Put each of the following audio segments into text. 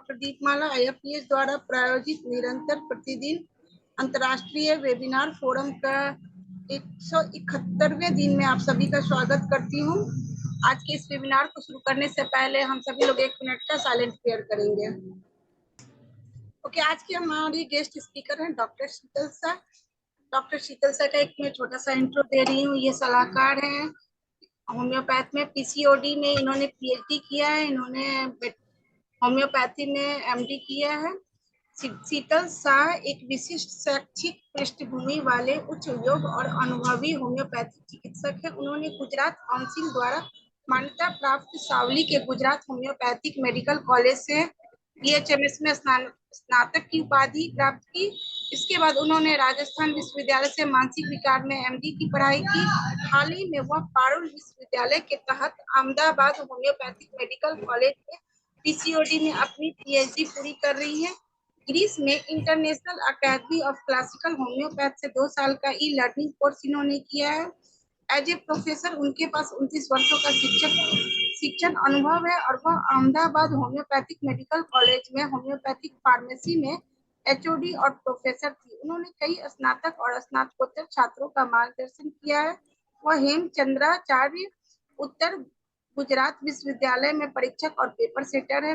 Doctor दीपमाला IAPS द्वारा प्रायोजित निरंतर प्रतिदिन अंतर्राष्ट्रीय वेबिनार फोरम का 171वें दिन में आप सभी का स्वागत करती हूँ। आज के इस वेबिनार को शुरू करने से पहले हम सभी लोग 1 मिनट का साइलेंट प्रेयर करेंगे। ओके, आज की हमारी गेस्ट स्पीकर हैं डॉक्टर शीतल शाह। डॉक्टर शीतल शाह का एक मैं छोटा सा इंट्रो दे रही हूँ। ये सलाहकार हैं होम्योपैथ में, PCOD में इन्होंने PhD किया है, इन्होंने होम्योपैथी में MD किया है। शीतल शाह एक विशिष्ट शैक्षिक पृष्ठभूमि वाले उच्च योग और अनुभवी होम्योपैथिक चिकित्सक है। उन्होंने गुजरात काउंसिल द्वारा मान्यता प्राप्त सावली के गुजरात होम्योपैथिक मेडिकल कॉलेज से BHMS में स्नातक की उपाधि प्राप्त की। इसके बाद उन्होंने राजस्थान विश्वविद्यालय से मानसिक विकार में MD की पढ़ाई की। हाल ही में वह पारुल विश्वविद्यालय के तहत अहमदाबाद होम्योपैथिक मेडिकल कॉलेज में PCOD में अपनी PhD पूरी कर रही है। ग्रीस में international academy of classical homeopath से 2 साल का लर्निंग कोर्स इन्होंने किया है। एज ए प्रोफेसर उनके पास 29 वर्षों का शिक्षण अनुभव है और वह अहमदाबाद होम्योपैथिक मेडिकल कॉलेज में होम्योपैथिक फार्मेसी में HOD और प्रोफेसर थी। उन्होंने कई स्नातक और स्नातकोत्तर छात्रों का मार्गदर्शन किया है। वह हेमचंद्राचार्य उत्तर गुजरात विश्वविद्यालय में परीक्षक और पेपर सेटर है।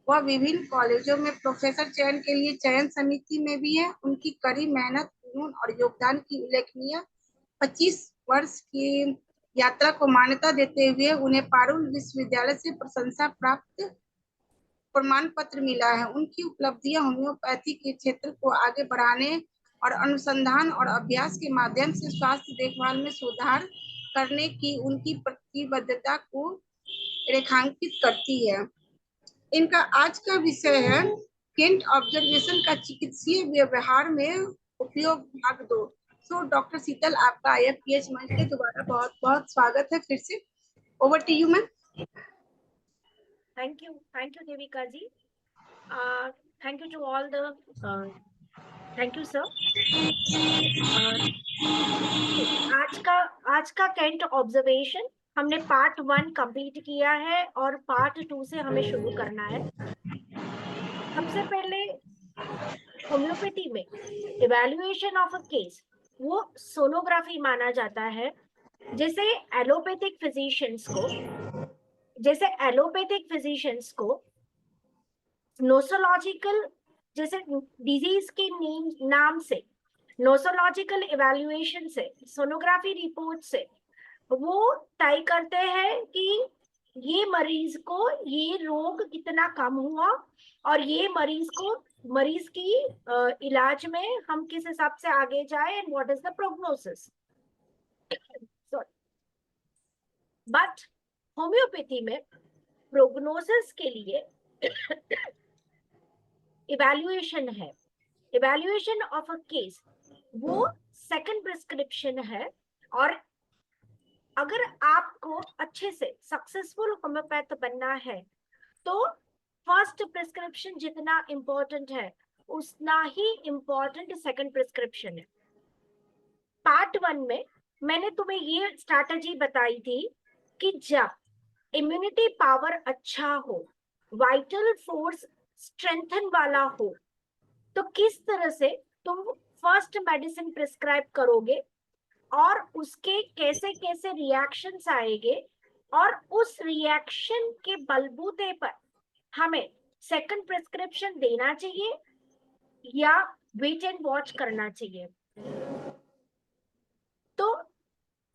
वह विभिन्न कॉलेजों में प्रोफेसर चयन के लिए चयन समिति में भी है। उनकी कड़ी मेहनत, जुनून और योगदान की उल्लेखनीय 25 वर्ष की यात्रा को मान्यता देते हुए उन्हें पारुल विश्वविद्यालय से प्रशंसा प्राप्त प्रमाण पत्र मिला है। उनकी उपलब्धियां होम्योपैथी के क्षेत्र को आगे बढ़ाने और अनुसंधान और अभ्यास के माध्यम से स्वास्थ्य देखभाल में सुधार करने की उनकी प्रतिबद्धता को रेखांकित करती है। इनका आज का विषय है केंट ऑब्जर्वेशन का चिकित्सीय व्यवहार में उपयोग भाग 2। सो डॉक्टर शीतल, आपका IAPS मंच पे दोबारा बहुत बहुत स्वागत है फिर से। Over to you ma'am. Thank you Devika ji. Thank you to all the thank you sir. आज का केंट ऑब्जर्वेशन हमने पार्ट 1 कंप्लीट किया है और पार्ट 2 से हमें शुरू करना है। सबसे पहले होम्योपैथी में इवैल्यूएशन ऑफ अ केस वो सोनोग्राफी माना जाता है। जैसे एलोपैथिक फिजिशियंस को नोसोलॉजिकल, जैसे डिजीज के नाम से नोसोलॉजिकल इवैल्यूएशन से, सोनोग्राफी रिपोर्ट से वो तय करते हैं कि ये मरीज को ये रोग कितना कम हुआ और ये मरीज की इलाज में हम किस हिसाब से आगे जाए and what is the prognosis. But homeopathy में प्रोग्नोसिस के लिए इवैल्यूएशन है, इवैल्यूएशन ऑफ अ केस वो सेकंड प्रिस्क्रिप्शन है। और अगर आपको अच्छे से सक्सेसफुल होम्योपैथ बनना है तो फर्स्ट प्रिस्क्रिप्शन जितना इम्पोर्टेंट है उतना ही इम्पोर्टेंट सेकंड प्रिस्क्रिप्शन है। पार्ट 1 में मैंने तुम्हें ये स्ट्रैटेजी बताई थी कि जब इम्यूनिटी पावर अच्छा हो, वाइटल फोर्स स्ट्रेंथन वाला हो, तो किस तरह से तुम फर्स्ट मेडिसिन प्रिस्क्राइब करोगे और उसके कैसे कैसे रिएक्शंस आएंगे और उस रिएक्शन के बलबूते पर हमें सेकंड प्रिस्क्रिप्शन देना चाहिए या वेट एंड वॉच करना चाहिए। तो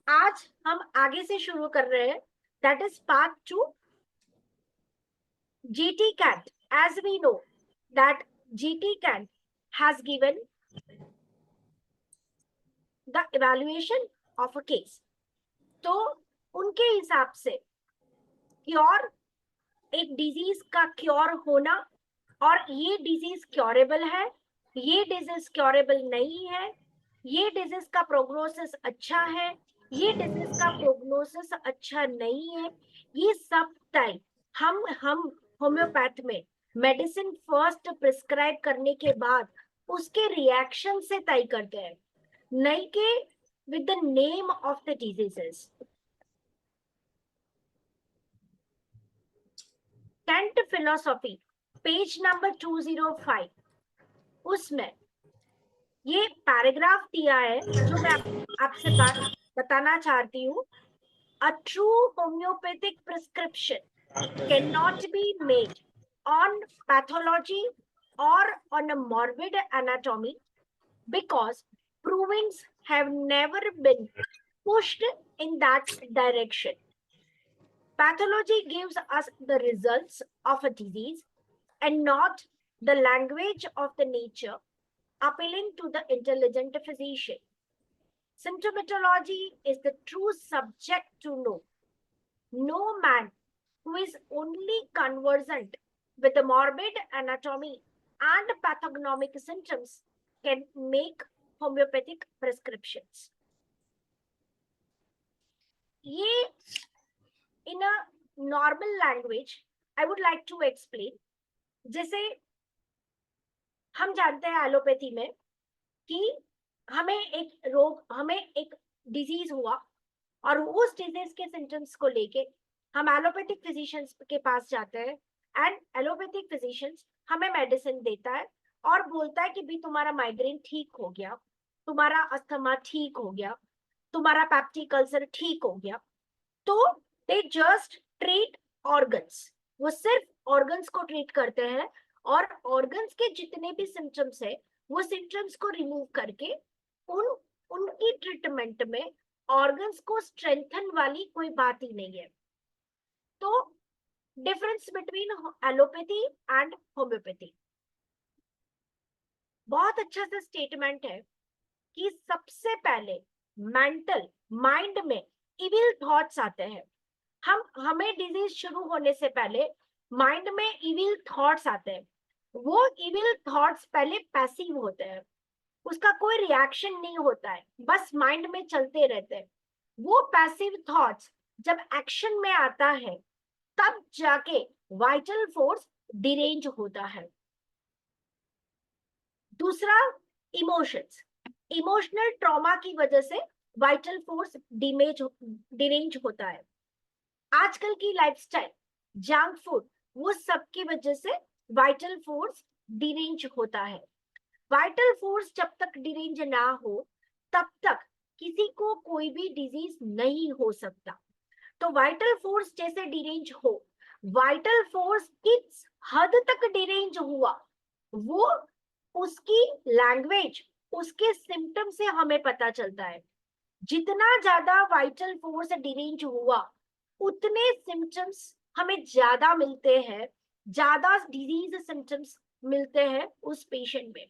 आज हम आगे से शुरू कर रहे हैं, that is part 2, GT-CAT. As we know that GT-CAT has given the evaluation of a case. तो उनके हिसाब से क्योर, एक डिजीज का क्योर होना और ये डिजीज क्योरेबल है, ये डिजीज क्योरेबल नहीं है, ये डिजीज का प्रोग्नोसिस अच्छा है, ये डिजीज का प्रोग्नोसिस अच्छा नहीं है, ये सब टाइप हम होम्योपैथ में मेडिसिन फर्स्ट प्रिस्क्राइब करने के बाद उसके रिएक्शन से तय करते हैं, नहीं के with the name of the diseases. Kent philosophy page number 205, उसमें ये पैराग्राफ दिया है जो मैं आपसे बताना चाहती हूँ. A true homeopathic prescription cannot be made on pathology or on a morbid anatomy because provings have never been pushed in that direction. Pathology gives us the results of a disease and not the language of the nature appealing to the intelligent physician. Symptomatology is the true subject to know. No man who is only conversant with the morbid anatomy and pathognomic symptoms can make homeopathic prescriptions. ये in a normal language I would like to explain. जैसे हम जानते हैं allopathy में कि हमें एक disease हुआ और उस डिजीज के सिम्टम्स को लेके हम एलोपैथिक फिजिशियंस के पास जाते हैं एंड एलोपैथिक फिजिशियंस हमें मेडिसिन देता है और बोलता है कि भाई तुम्हारा माइग्रेन ठीक हो गया, तुम्हारा अस्थमा ठीक हो गया, तुम्हारा पेप्टिक अल्सर ठीक हो गया. तो दे जस्ट ट्रीट ऑर्गन्स, वो सिर्फ ऑर्गन्स को ट्रीट करते हैं और ऑर्गन्स के जितने भी सिम्टम्स है वो सिम्टम्स को रिमूव करके उनकी ट्रीटमेंट में ऑर्गन्स को स्ट्रेंथन वाली कोई बात ही नहीं है. तो difference between allopathy and homeopathy बहुत अच्छा सा स्टेटमेंट है कि सबसे पहले मेंटल माइंड में इविल थॉट्स आते हैं. हमें डिजीज शुरू होने से पहले माइंड में इविल थॉट्स आते हैं. वो इविल थॉट्स पहले पैसिव होते हैं, उसका कोई रिएक्शन नहीं होता है, बस माइंड में चलते रहते हैं. वो पैसिव थॉट्स जब एक्शन में आता है तब जाके वाइटल फोर्स डिरेंज होता है. दूसरा इमोशंस, इमोशनल ट्रॉमा की वजह से वाइटल फोर्स डिरेंज होता है. आजकल की लाइफस्टाइल, जंक फूड, वो सब की वजह से वाइटल फोर्स डिरेंज होता है. वाइटल फोर्स जब तक डिरेंज ना हो तब तक किसी को कोई भी डिजीज नहीं हो सकता. तो वाइटल फोर्स जैसे डिरेंज हो, वाइटल फोर्स किस हद तक डिरेंज हुआ वो उसकी लैंग्वेज, उसके सिम्टम से हमें पता चलता है. जितना ज्यादा वाइटल फोर्स डिरेंज हुआ उतने सिम्टम्स हमें ज्यादा मिलते हैं, ज्यादा डिजीज सिम्टम्स मिलते हैं उस पेशेंट में.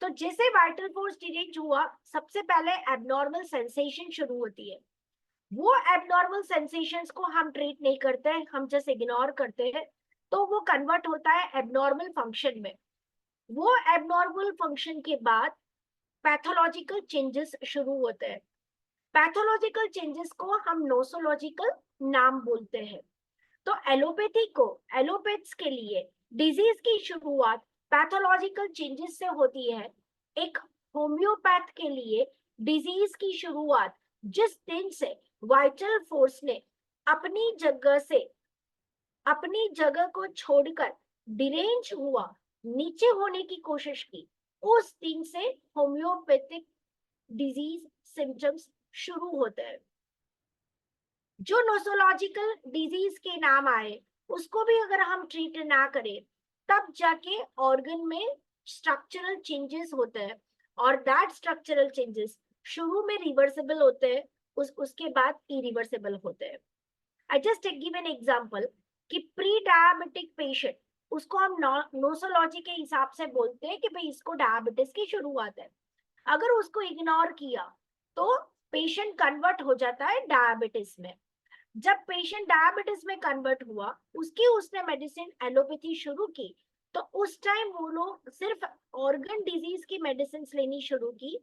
तो जैसे वाइटल फोर्स डिरेंज हुआ, सबसे पहले एबनॉर्मल सेंसेशन शुरू होती है. वो एबनॉर्मल सेंसेशंस को हम ट्रीट नहीं करते हैं, हम जस्ट इग्नोर करते हैं, तो वो कन्वर्ट होता है एबनॉर्मल फंक्शन में. वो एबनॉर्मल फंक्शन के बाद पैथोलॉजिकल चेंजेस शुरू होते हैं. पैथोलॉजिकल चेंजेस को हम नोसोलॉजिकल नाम बोलते हैं. तो एलोपैथी को, एलोपैथ्स के लिए डिजीज की शुरुआत पैथोलॉजिकल चेंजेस से होती है. एक होम्योपैथ के लिए डिजीज की शुरुआत जिस दिन से वाइटल फोर्स ने अपनी जगह को छोड़कर डिरेंज हुआ, नीचे होने की कोशिश की, उस दिन से होम्योपैथिक डिजीज सिम्टम्स शुरू होते हैं. जो नोसोलॉजिकल डिजीज के नाम आए उसको भी अगर हम ट्रीट ना करें तब जाके ऑर्गन में स्ट्रक्चरल चेंजेस होते हैं और दैट स्ट्रक्चरल चेंजेस शुरू में रिवर्सिबल होते हैं, उसके बाद इरिवर्सिबल होते हैं. I just give an example कि प्री डायबिटिक पेशेंट, उसको हम नोसोलॉजी के हिसाब से बोलते हैं कि भाई इसको डायबिटीज की शुरुआत है. अगर उसको इग्नोर किया तो पेशेंट कन्वर्ट हो जाता है डायबिटीज में. जब पेशेंट डायबिटीज में कन्वर्ट हुआ, उसने मेडिसिन एलोपैथी शुरू की, तो उस टाइम वो लोग सिर्फ ऑर्गन डिजीज की मेडिसिन लेनी शुरू की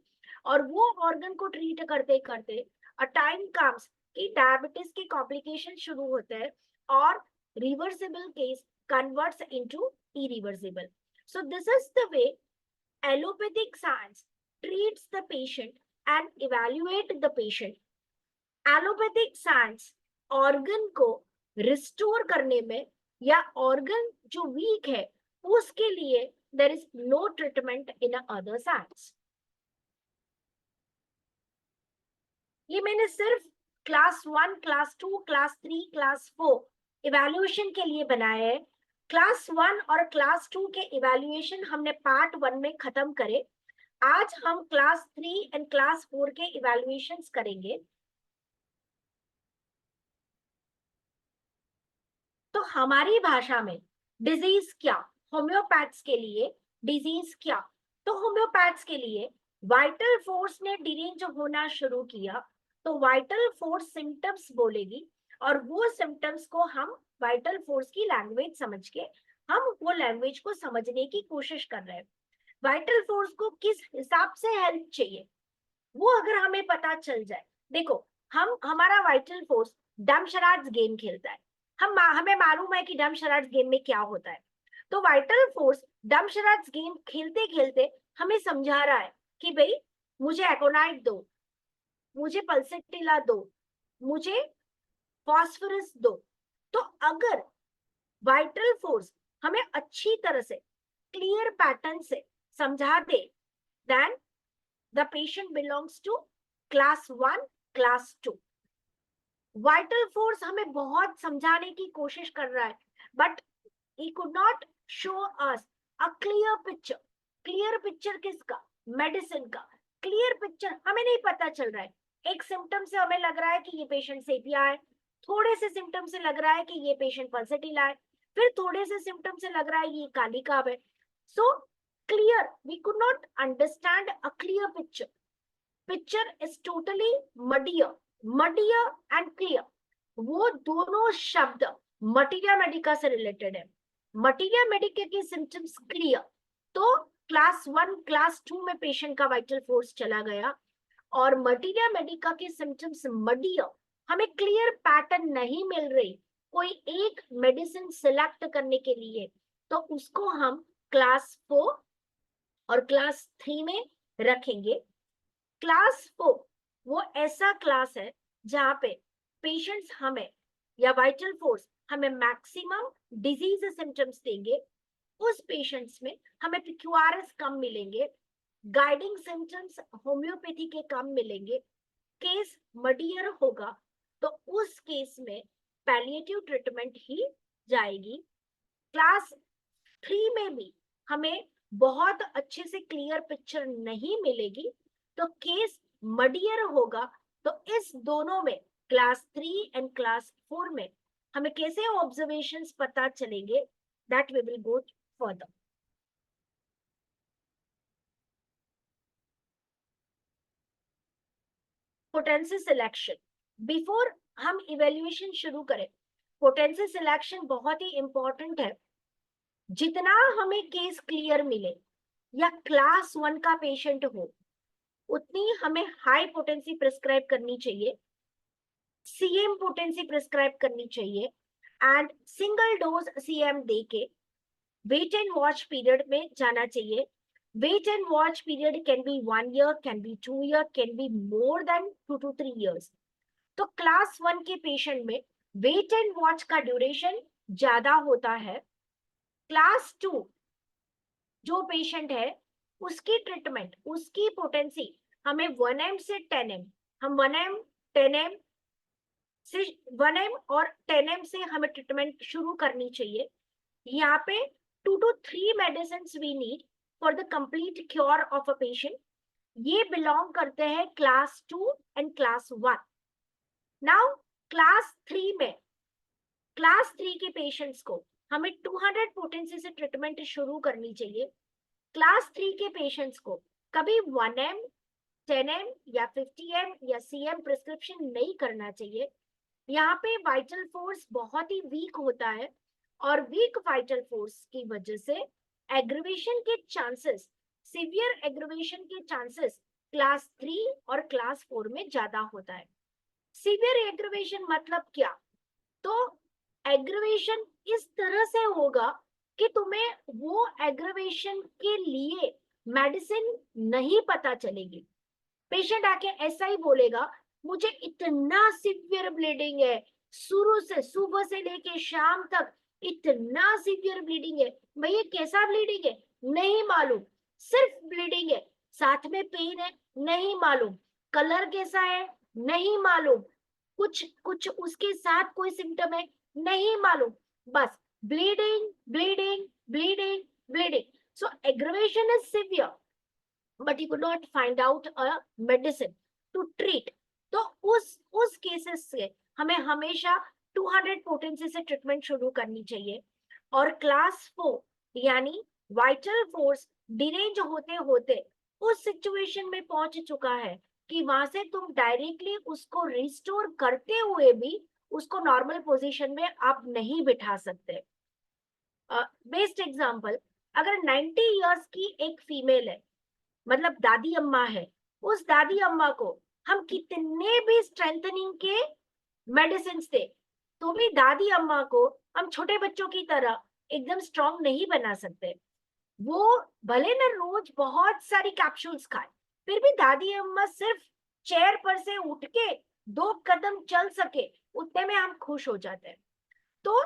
और वो ऑर्गन को ट्रीट करते करते अ टाइम कम्स कि डायबिटीज के कॉम्प्लिकेशन शुरू होते हैं और reversible case converts into irreversible. So this is the way allopathic science treats the patient and evaluate the patient. Allopathic science organ को रिस्टोर करने में या ऑर्गन जो वीक है उसके लिए there is no treatment in other sides. ये मैंने सिर्फ class 1, class 2, class 3, class 4 evaluation के लिए बनाया है। क्लास 1 और क्लास 2 के इवैल्यूएशन हमने पार्ट 1 में खत्म करे। आज हम क्लास 3 एंड क्लास 4 के इवैल्यूएशंस करेंगे। तो हमारी भाषा में डिजीज क्या, होम्योपैथ्स के लिए डिजीज क्या। तो होम्योपैथ्स के लिए वाइटल फोर्स ने डिरेंज होना शुरू किया तो वाइटल फोर्स सिम्टम्स बोलेगी, और वो सिम्टम्स को हम वाइटल फोर्स की लैंग्वेज समझ के हम वो लैंग्वेज को समझने की कोशिश कर रहे हैं। वाइटल फोर्स को किस हिसाब से हेल्प चाहिए वो अगर हमें पता चल जाए। देखो, हमारा वाइटल फोर्स डम शराड्स गेम खेलता है, हमें मालूम है कि डम शराड्स गेम में क्या होता है। तो वाइटल फोर्स डम शराड्स गेम खेलते खेलते हमें समझा रहा है कि भाई मुझे एकोनाइट दो, मुझे पल्सेटिला दो, मुझे फॉस्फोरस दो। तो अगर वाइटल फोर्स हमें अच्छी तरह से क्लियर पैटर्न से समझा दे, then the patient belongs to class 1, class 2। Vital force हमें बहुत समझाने की कोशिश कर रहा है, but he could not show us a clear picture। Clear picture किसका? मेडिसिन का। क्लियर पिक्चर हमें नहीं पता चल रहा है। एक सिम्टम से हमें लग रहा है कि ये पेशेंट सेपिया है, थोड़े से सिम्टम से लग रहा है कि ये पेशेंट पल्सेटिला है, फिर थोड़े से सिम्टम से लग रहा है ये काली काब है। So clear, we could not understand a clear picture. Picture is totally muddier and clear. वो दोनों शब्द मटीरिया मेडिका से रिलेटेड है। मटीरिया मेडिका के सिम्टम्स क्लियर, तो क्लास 1, क्लास 2 में पेशेंट का वाइटल फोर्स चला गया, और मटीरिया मेडिका के सिम्टम्स मडियर, हमें क्लियर पैटर्न नहीं मिल रही कोई एक मेडिसिन सिलेक्ट करने के लिए, तो उसको हम क्लास 4 और क्लास 3 में रखेंगे। क्लास 4 वो ऐसा क्लास है जहां पे पेशेंट्स हमें या वाइटल फोर्स हमें मैक्सिमम डिजीज सिम्टम्स देंगे। उस पेशेंट्स में हमें PQRS कम मिलेंगे, गाइडिंग सिम्टम्स होम्योपैथी के कम मिलेंगे, केस मडियर होगा तो उस केस में पैलिएटिव ट्रीटमेंट ही जाएगी। क्लास 3 में भी हमें बहुत अच्छे से क्लियर पिक्चर नहीं मिलेगी तो केस मडियर होगा। तो इस दोनों में क्लास 3 एंड क्लास 4 में हमें कैसे ऑब्जर्वेशंस पता चलेंगे, that we will go further. Potency selection, before हम इवेल्युएशन शुरू करें, पोटेंसी सिलेक्शन बहुत ही इंपॉर्टेंट है। जितना हमें केस क्लियर मिले या क्लास 1 का पेशेंट हो, उतनी हमें हाई पोटेंसी प्रिस्क्राइब करनी चाहिए, सीएम पोटेंसी प्रिस्क्राइब करनी चाहिए, एंड सिंगल डोज सीएम देके वेट एंड वॉच पीरियड में जाना चाहिए। Wait and watch period can be 1 year, can be 2 year, can be more than 2 to 3 years। तो क्लास 1 के पेशेंट में वेट एंड वॉच का ड्यूरेशन ज्यादा होता है। क्लास 2 जो पेशेंट है उसकी ट्रीटमेंट, उसकी पोटेंसी हमें 1M से 10M, हम 1M 10M से 1M और 10M से हमें ट्रीटमेंट शुरू करनी चाहिए। यहाँ पे 2 to 3 medicines we need for the complete cure of a patient। ये बिलोंग करते हैं class 2 and class 1। Now class 3 में, क्लास 3 के पेशेंट्स को हमें 200 पोटेंसी से ट्रीटमेंट शुरू करनी चाहिए। क्लास 3 के पेशेंट्स को कभी 1M 10M या 50M या CM प्रिस्क्रिप्शन नहीं करना चाहिए। यहाँ पे वाइटल फोर्स बहुत ही वीक होता है, और वीक वाइटल फोर्स की वजह से एग्रीवेशन के चांसेस, सीवियर एग्रीवेशन के चांसेस क्लास 3 और क्लास 4 में ज्यादा होता है। सीवियर एग्रीवेशन मतलब क्या? तो एग्रीवेशन इस तरह से होगा कि तुम्हें वो एग्रीवेशन के लिए मेडिसिन नहीं पता चलेगी। पेशेंट आके ऐसा ही बोलेगा, मुझे इतना सीवियर ब्लीडिंग है, शुरू से सुबह से लेके शाम तक इतना सीवियर ब्लीडिंग है। भैया कैसा ब्लीडिंग है नहीं मालूम, सिर्फ ब्लीडिंग है, साथ में पेन है नहीं मालूम, कलर कैसा है नहीं मालूम, कुछ कुछ उसके साथ कोई सिम्टम है नहीं मालूम, बस bleeding bleeding bleeding bleeding. So aggravation is severe, but you could not find out a medicine to treat. तो उस केसेस से हमें हमेशा 200 पोटेंसी से ट्रीटमेंट शुरू करनी चाहिए. और क्लास 4 यानी वाइटल फोर्स डिरेंज होते होते उस सिचुएशन में पहुंच चुका है कि वहां से तुम डायरेक्टली उसको रिस्टोर करते हुए भी उसको नॉर्मल पोजीशन में आप नहीं बिठा सकते. बेस्ट एग्जांपल, अगर 90 इयर्स की एक फीमेल है, मतलब दादी अम्मा है, उस दादी अम्मा को हम कितने भी स्ट्रेंथनिंग के मेडिसिन दे तो भी दादी अम्मा को हम छोटे बच्चों की तरह एकदम स्ट्रांग नहीं बना सकते. वो भले ना रोज बहुत सारी कैप्सूल्स खाए, फिर भी दादी अम्मा सिर्फ चेयर पर से उठ के 2 कदम चल सके उतने में हम खुश हो जाते हैं. तो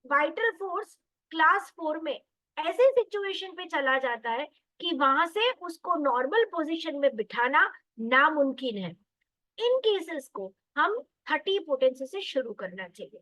वाइटल फोर्स क्लास 4 में ऐसे सिचुएशन पे चला जाता है कि वहां से उसको नॉर्मल पोजीशन में बिठाना नामुमकिन है. इन केसेस को हम 30 पोटेंसी से शुरू करना चाहिए.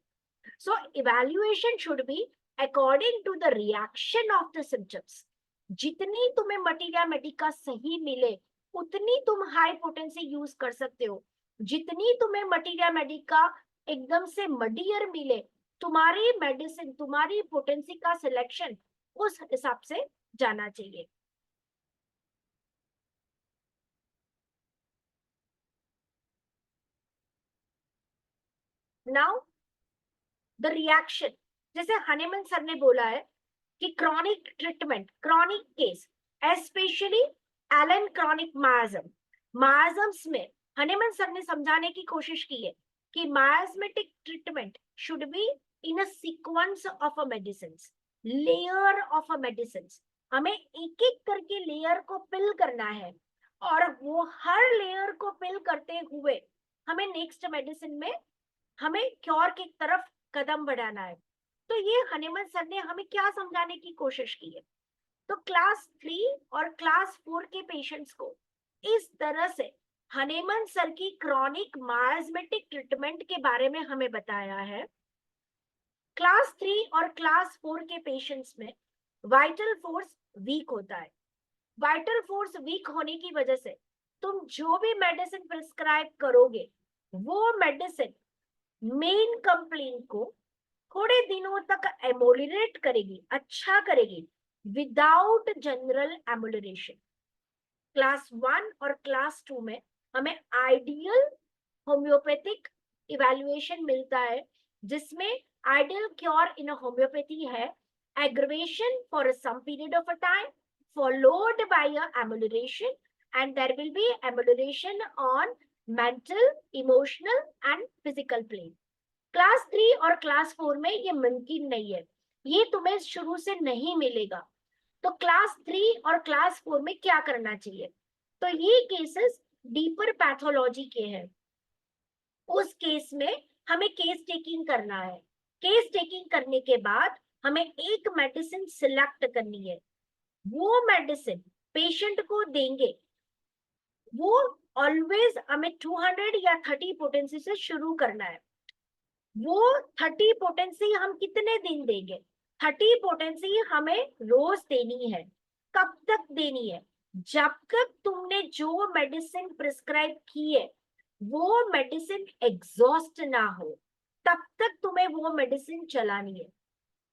So evaluation should be according to the reaction of the symptoms. जितनी तुम्हें मटीरिया मेडिका सही मिले उतनी तुम हाई पोटेंसी यूज कर सकते हो. जितनी तुम्हें मटीरिया मेडिका एकदम से मडियर मिले, तुम्हारी मेडिसिन तुम्हारी पोटेंसी का सिलेक्शन उस हिसाब से जाना चाहिए. नाउ द रिएक्शन, जैसे हनीमन सर ने बोला है कि chronic treatment, chronic case, especially Allen chronic miasms में हनीमन सर ने समझाने की कोशिश की है कि miasmatic treatment should be in a sequence of a medicine, layer of a medicine. हमें एक एक करके लेयर को पिल करना है और वो हर लेयर को पिल करते हुए हमें नेक्स्ट मेडिसिन में हमें क्योर की तरफ कदम बढ़ाना है. तो ये हनीमन सर ने हमें क्या समझाने की कोशिश की है, तो क्लास 3 और क्लास 4 के पेशेंट्स को इस तरह से हनीमन सर की क्रॉनिक मायाज्मेटिक ट्रीटमेंट के बारे में हमें बताया है. क्लास 3 और क्लास 4 के पेशेंट्स में वाइटल फोर्स वीक होता है. वाइटल फोर्स वीक होने की वजह से तुम जो भी मेडिसिन प्रिस्क्राइब करोगे वो मेडिसिन मेन कंप्लेंट को थोड़े दिनों तक एमोलिरेट करेगी, अच्छा करेगी, विदाउट जनरल एमोलिरेशन. क्लास 1 और क्लास 2 में हमें आइडियल होम्योपैथिक इवैल्यूएशन मिलता है, जिसमें आइडियल क्योर इन होम्योपैथी है aggravation for some period of a time followed by a amelioration, and there will be amelioration on mental, emotional and physical plane. Class 3 और class 4 में ये मुमकिन नहीं है, ये तुम्हें शुरू से नहीं मिलेगा. तो क्लास 3 और क्लास 4 में क्या करना चाहिए, तो ये केसेस डीपर पैथोलॉजी के हैं. उस केस में हमें केस टेकिंग करना है. केस टेकिंग करने के बाद हमें एक मेडिसिन सिलेक्ट करनी है. वो मेडिसिन पेशेंट को देंगे, वो ऑलवेज हमें 200 या 30 पोटेंसी से शुरू करना है. वो 30 पोटेंसी हम कितने दिन देंगे, 30 पोटेंसी हमें रोज देनी है. कब तक देनी है, जब तक तुमने जो मेडिसिन प्रिस्क्राइब की है वो मेडिसिन एग्जॉस्ट ना हो, तब तक तुम्हें वो मेडिसिन चलानी है.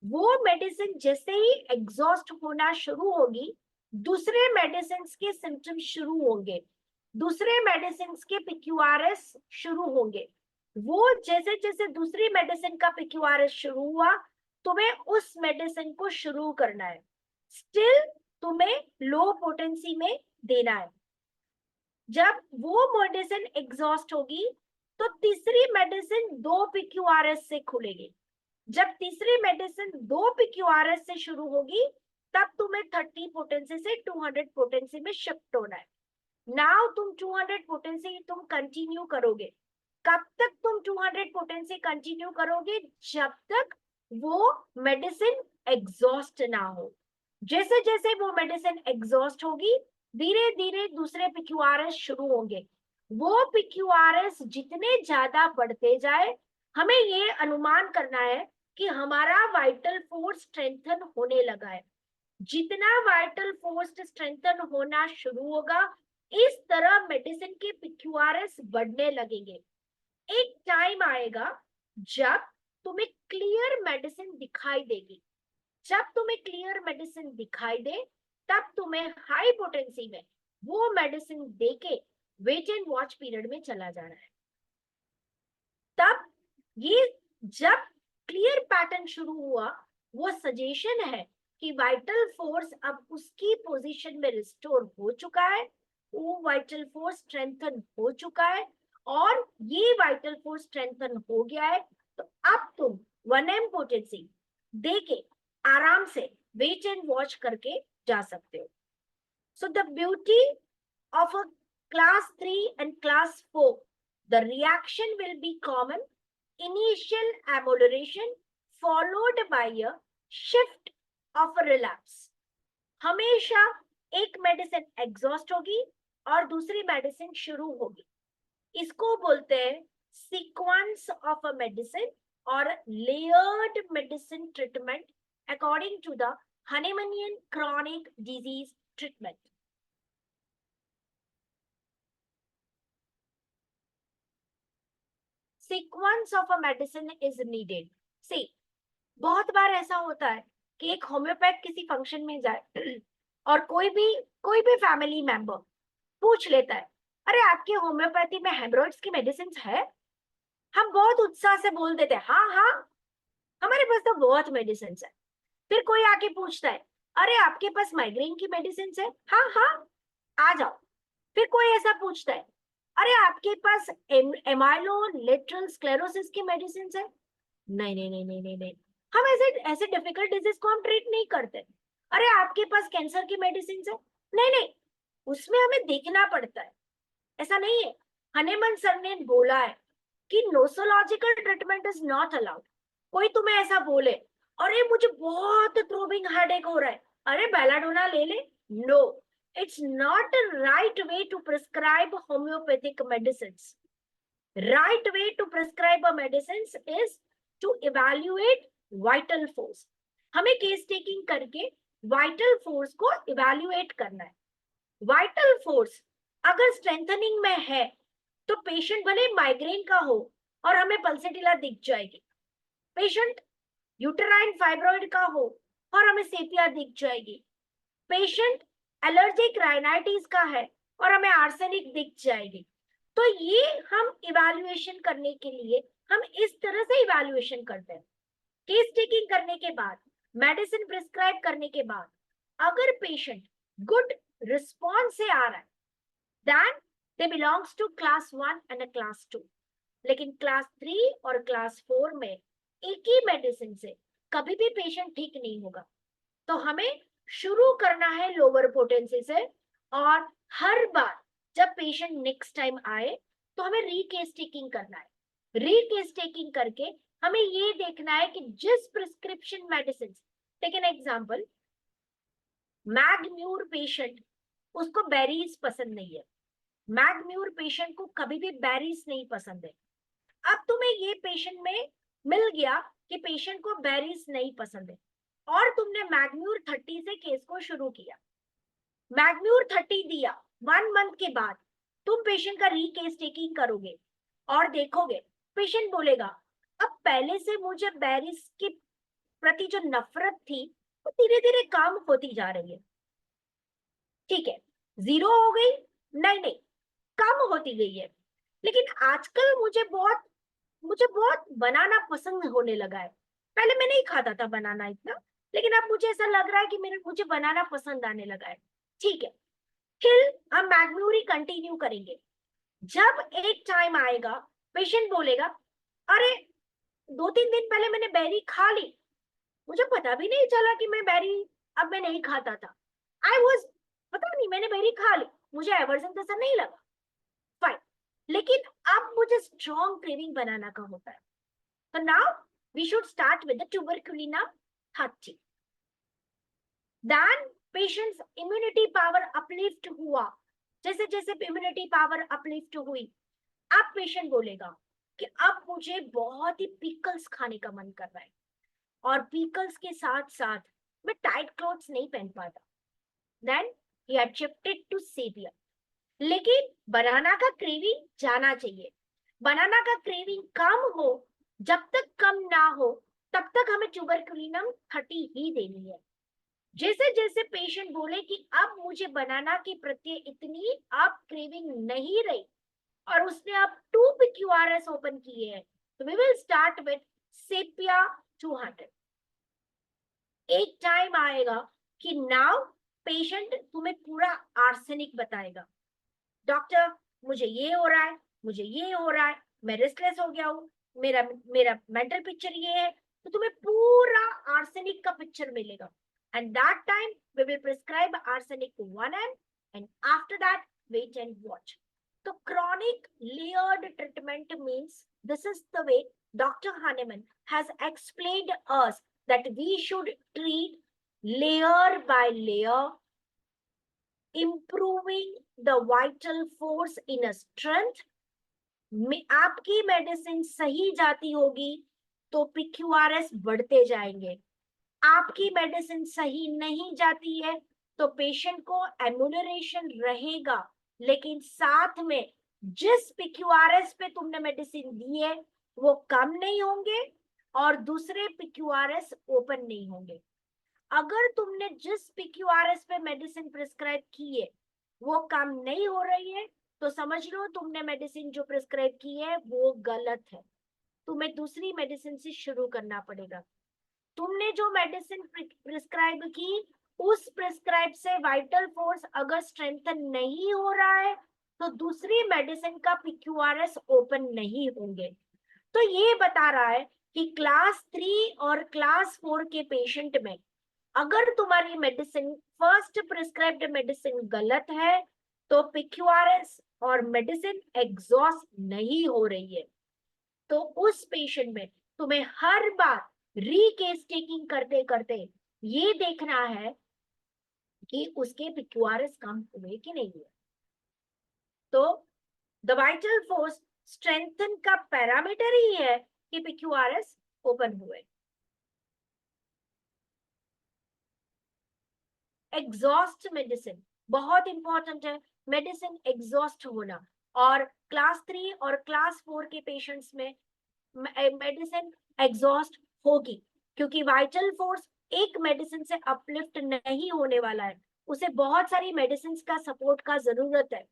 वो मेडिसिन जैसे ही एग्जॉस्ट होना शुरू होगी, दूसरे मेडिसिन के सिम्टम्स शुरू होंगे, दूसरे मेडिसिन के PQRS शुरू होंगे. वो जैसे जैसे दूसरी मेडिसिन का PQRS शुरू हुआ, तुम्हें उस मेडिसिन को शुरू करना है. स्टिल तुम्हें लो पोटेंसी में देना है. जब वो मेडिसिन एग्जॉस्ट होगी तो तीसरी मेडिसिन 2 PQRS से खुलेगी. जब तीसरी मेडिसिन 2 PQRS से शुरू होगी तब तुम्हें 30 पोटेंसी से 200 पोटेंसी में शिफ्ट होना है. नाउ तुम 200 पोटेंसी तुम कंटिन्यू करोगे. कब तक तुम 200 पोटेंसी कंटिन्यू करोगे, जब तक वो मेडिसिन एग्जॉस्ट ना हो। जैसे जैसे वो मेडिसिन एग्जॉस्ट होगी, धीरे धीरे दूसरे PQRS शुरू होंगे। वो PQRS जितने ज्यादा बढ़ते जाए, हमें ये अनुमान करना है कि हमारा वाइटल फोर्स स्ट्रेंथन होने लगा है। जितना वाइटल फोर्स स्ट्रेंथन होना शुरू होगा, इस तरह मेडिसिन के PQRS बढ़ने लगेंगे। एक टाइम आएगा जब तुम्हें क्लियर मेडिसिन दिखाई देगी। जब तुम्हें क्लियर मेडिसिन दिखाई दे, तब तुम्हें हाई पोटेंसी में वो मेडिसिन देके वेट एंड वॉच पीरियड में चला जाना है। तब ये जब क्लियर पैटर्न शुरू हुआ, वो सजेशन है कि वाइटल फोर्स अब उसकी पोजीशन में रिस्टोर हो चुका है, वो वाइटल फोर्स स्ट्रेंथन हो चुका है, और ये वाइटल फोर्स स्ट्रेंथन हो गया है, तो अब तुम 1M पोटेंसी देके आराम से वेट एंड वॉच करके जा सकते हो। So the beauty of a class 3 and class 4, the reaction will be common: initial amelioration followed by a shift of a relapse. हमेशा एक मेडिसिन एग्जॉस्ट होगी और दूसरी मेडिसिन शुरू होगी। इसको बोलते हैं सीक्वेंस ऑफ अ मेडिसिन और layered medicine treatment according to the Hahnemannian chronic disease treatment. Sequence of a medicine is needed. See, बहुत बार ऐसा होता है कि एक होम्योपैथ किसी फंक्शन में जाए और कोई भी फैमिली मेंबर पूछ लेता है, अरे आपके होम्योपैथी में हेमरोइड्स की मेडिसिन है? हम बहुत उत्साह से बोल देते हैं, हाँ हाँ हमारे पास तो बहुत मेडिसिन है। फिर कोई आके पूछता है, अरे आपके पास माइग्रेन की मेडिसिन है? हाँ हाँ आ जाओ। फिर कोई ऐसा पूछता है, अरे आपके पास एमाइलोलेटरल स्क्लेरोसिस की मेडिसिन है? नहीं नहीं नहीं नहीं नहीं नहीं, हम ऐसे ऐसे डिफिकल्ट डिजीज को हम ट्रीट नहीं करते। अरे आपके पास कैंसर की मेडिसिन है? नहीं नहीं, उसमें हमें देखना पड़ता है। ऐसा नहीं है। हनीमन सर ने बोला है कि nosological treatment is not allowed. कोई तुम्हें ऐसा बोले, अरे मुझे बहुत थ्रोबिंग हेडेक हो रहा है, अरे बेलाडोना ले ले, no, it's not a right way to prescribe homeopathic medicines. Right way to prescribe a medicines is to evaluate vital force. हमें केस टेकिंग करके vital force को evaluate करना है। vital force अगर strengthening में है, तो पेशेंट भले माइग्रेन का हो और हमें पल्सेटिला दिख जाएगी, पेशेंट यूटेराइन फाइब्रॉइड का हो और हमें सेपिया दिख जाएगी, पेशेंट एलर्जिक राइनाइटिस का है और हमें आर्सेनिक दिख जाएगी। तो ये हम इवैल्यूएशन करने के लिए हम इस तरह से इवैल्यूएशन करते हैं। केस टेकिंग करने के बाद, मेडिसिन प्रिस्क्राइब करने के बाद, अगर पेशेंट गुड रिस्पॉन्स से आ रहा है, then they belongs to class 1 and class 2। लेकिन क्लास 3 और क्लास 4 में एक ही मेडिसिन से कभी भी पेशेंट ठीक नहीं होगा। तो हमें शुरू करना है लोअर पोटेंसी से, और हर बार जब पेशेंट नेक्स्ट टाइम आए तो हमें रीकेस टेकिंग करना है। रीकेस टेकिंग करके हमें ये देखना है कि जिस prescription medicine, take an example, mag mur patient, उसको बेरीज पसंद नहीं है। मैग्म्यूर पेशेंट को कभी भी बेरीज नहीं पसंद है। अब तुम्हें ये पेशेंट में मिल गया कि पेशेंट को बेरीज नहीं पसंद है, और तुमने मैग्म्यूर 30 से केस को शुरू किया। मैग्म्यूर 30 दिया, 1 मंथ के बाद तुम पेशेंट का रीकेस टेकिंग करोगे और देखोगे पेशेंट बोलेगा, अब पहले से मुझे बेरीज के प्रति जो नफरत थी वो धीरे धीरे कम होती जा रही है। ठीक है, 0 हो गई? नहीं नहीं, कम होती गई है। लेकिन आजकल मुझे बहुत बनाना पसंद होने लगा है। पहले मैं नहीं खाता था बनाना इतना, लेकिन अब मुझे ऐसा लग रहा है कि मुझे बनाना पसंद आने लगा है। ठीक है, फिर हम मैग्म्यूरी कंटिन्यू करेंगे। जब एक टाइम आएगा पेशेंट बोलेगा, अरे 2-3 दिन पहले मैंने बेरी खा ली, मुझे पता भी नहीं चला कि मैं बेरी अब मैं नहीं खाता था। आई वॉज, पता नहीं मैंने बेरी खा ली, मुझे एवर्जन जैसा नहीं लगा, फाइन। लेकिन अब मुझे स्ट्रॉन्ग क्रेविंग बनाना का होता है। तो now we should start with the tuberculina 30. Then patient's immunity power uplift हुआ, जैसे जैसे immunity power uplift हुई, अब पेशेंट बोलेगा कि अब मुझे बहुत ही पिकल्स खाने का मन कर रहा है, और पिकल्स के साथ साथ मैं टाइट क्लोथ्स नहीं पहन पाता. Then he had shifted to severe. लेकिन बनाना का क्रेविंग जाना चाहिए. बनाना का क्रेविंग कम हो, जब तक कम ना हो तब तक हमें ट्यूबरकुलिनम 30 ही देनी है. जैसे जैसे पेशेंट बोले कि अब मुझे बनाना के प्रति इतनी अब क्रेविंग नहीं रही और उसने अब 2 PQRS ओपन किए हैं, तो we will start with sepia 200. एक टाइम आएगा कि नाउ पेशेंट तुम्हें पूरा आर्सेनिक बताएगा. डॉक्टर मुझे ये हो रहा है, मुझे ये हो रहा है, मैं रेस्टलेस हो गया हूँ, मेरा मेरा मेंटल पिक्चर ये है, तो तुम्हें पूरा आर्सेनिक का पिक्चर मिलेगा. And that time we will prescribe arsenic 1 ml, and after that wait and watch. So chronic layered treatment means this is the way Dr. Hahnemann has explained us that we should treat layer by layer, improving the vital force in a strength. आपकी medicine सही जाती होगी तो PQRS बढ़ते जाएंगे. आपकी medicine सही नहीं जाती है तो पेशेंट को एम्यूनरेशन रहेगा, लेकिन साथ में जिस PQRS पे तुमने मेडिसिन दी है वो कम नहीं होंगे और दूसरे PQRS ओपन नहीं होंगे. अगर तुमने जिस PQRS पे मेडिसिन प्रिस्क्राइब की है वो कम नहीं हो रही है तो समझ लो तुमने मेडिसिन जो प्रिस्क्राइब की है वो गलत है. तुम्हें दूसरी मेडिसिन से शुरू करना पड़ेगा. तुमने जो मेडिसिन प्रिस्क्राइब की उस प्रिस्क्राइब से वाइटल फोर्स अगर स्ट्रेंथन नहीं हो रहा है तो दूसरी मेडिसिन का PQRS ओपन नहीं होंगे. तो ये बता रहा है कि क्लास 3 और क्लास 4 के पेशेंट में अगर तुम्हारी मेडिसिन फर्स्ट प्रिस्क्राइब्ड मेडिसिन गलत है तो PQRS और मेडिसिन एग्जॉस्ट नहीं हो रही है, तो उस पेशेंट में तुम्हें हर बार रीकेस टेकिंग करते करते ये देखना है कि उसके PQRS कम हुए कि नहीं हुए. तो द वाइटल फोर्स स्ट्रेंथन का पैरामीटर ही है कि PQRS ओपन हुए. एग्जॉस्ट मेडिसिन बहुत इंपॉर्टेंट है, मेडिसिन एग्जॉस्ट होना. और क्लास 3 और क्लास 4 के पेशेंट्स में मेडिसिन एग्जॉस्ट होगी क्योंकि वाइटल फोर्स एक मेडिसिन से अपलिफ्ट नहीं होने वाला है, उसे बहुत सारी मेडिसिन का सपोर्ट का जरूरत है.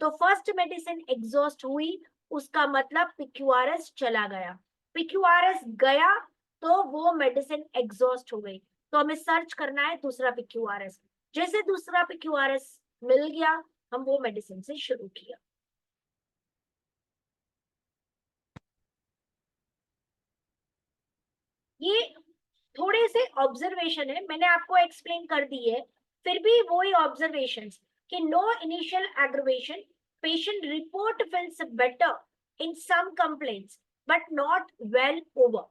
तो फर्स्ट मेडिसिन एग्जॉस्ट हुई उसका मतलब PQRS चला गया. PQRS गया तो वो मेडिसिन एग्जॉस्ट हो गई, तो हमें सर्च करना है दूसरा PQRS. जैसे दूसरा PQRS मिल गया हम वो मेडिसिन से शुरू किया. ये थोड़े से ऑब्जर्वेशन है, मैंने आपको एक्सप्लेन कर दी है, फिर भी वही ऑब्जर्वेशंस कि no initial aggravation, patient report feels better in some complaints but not well over.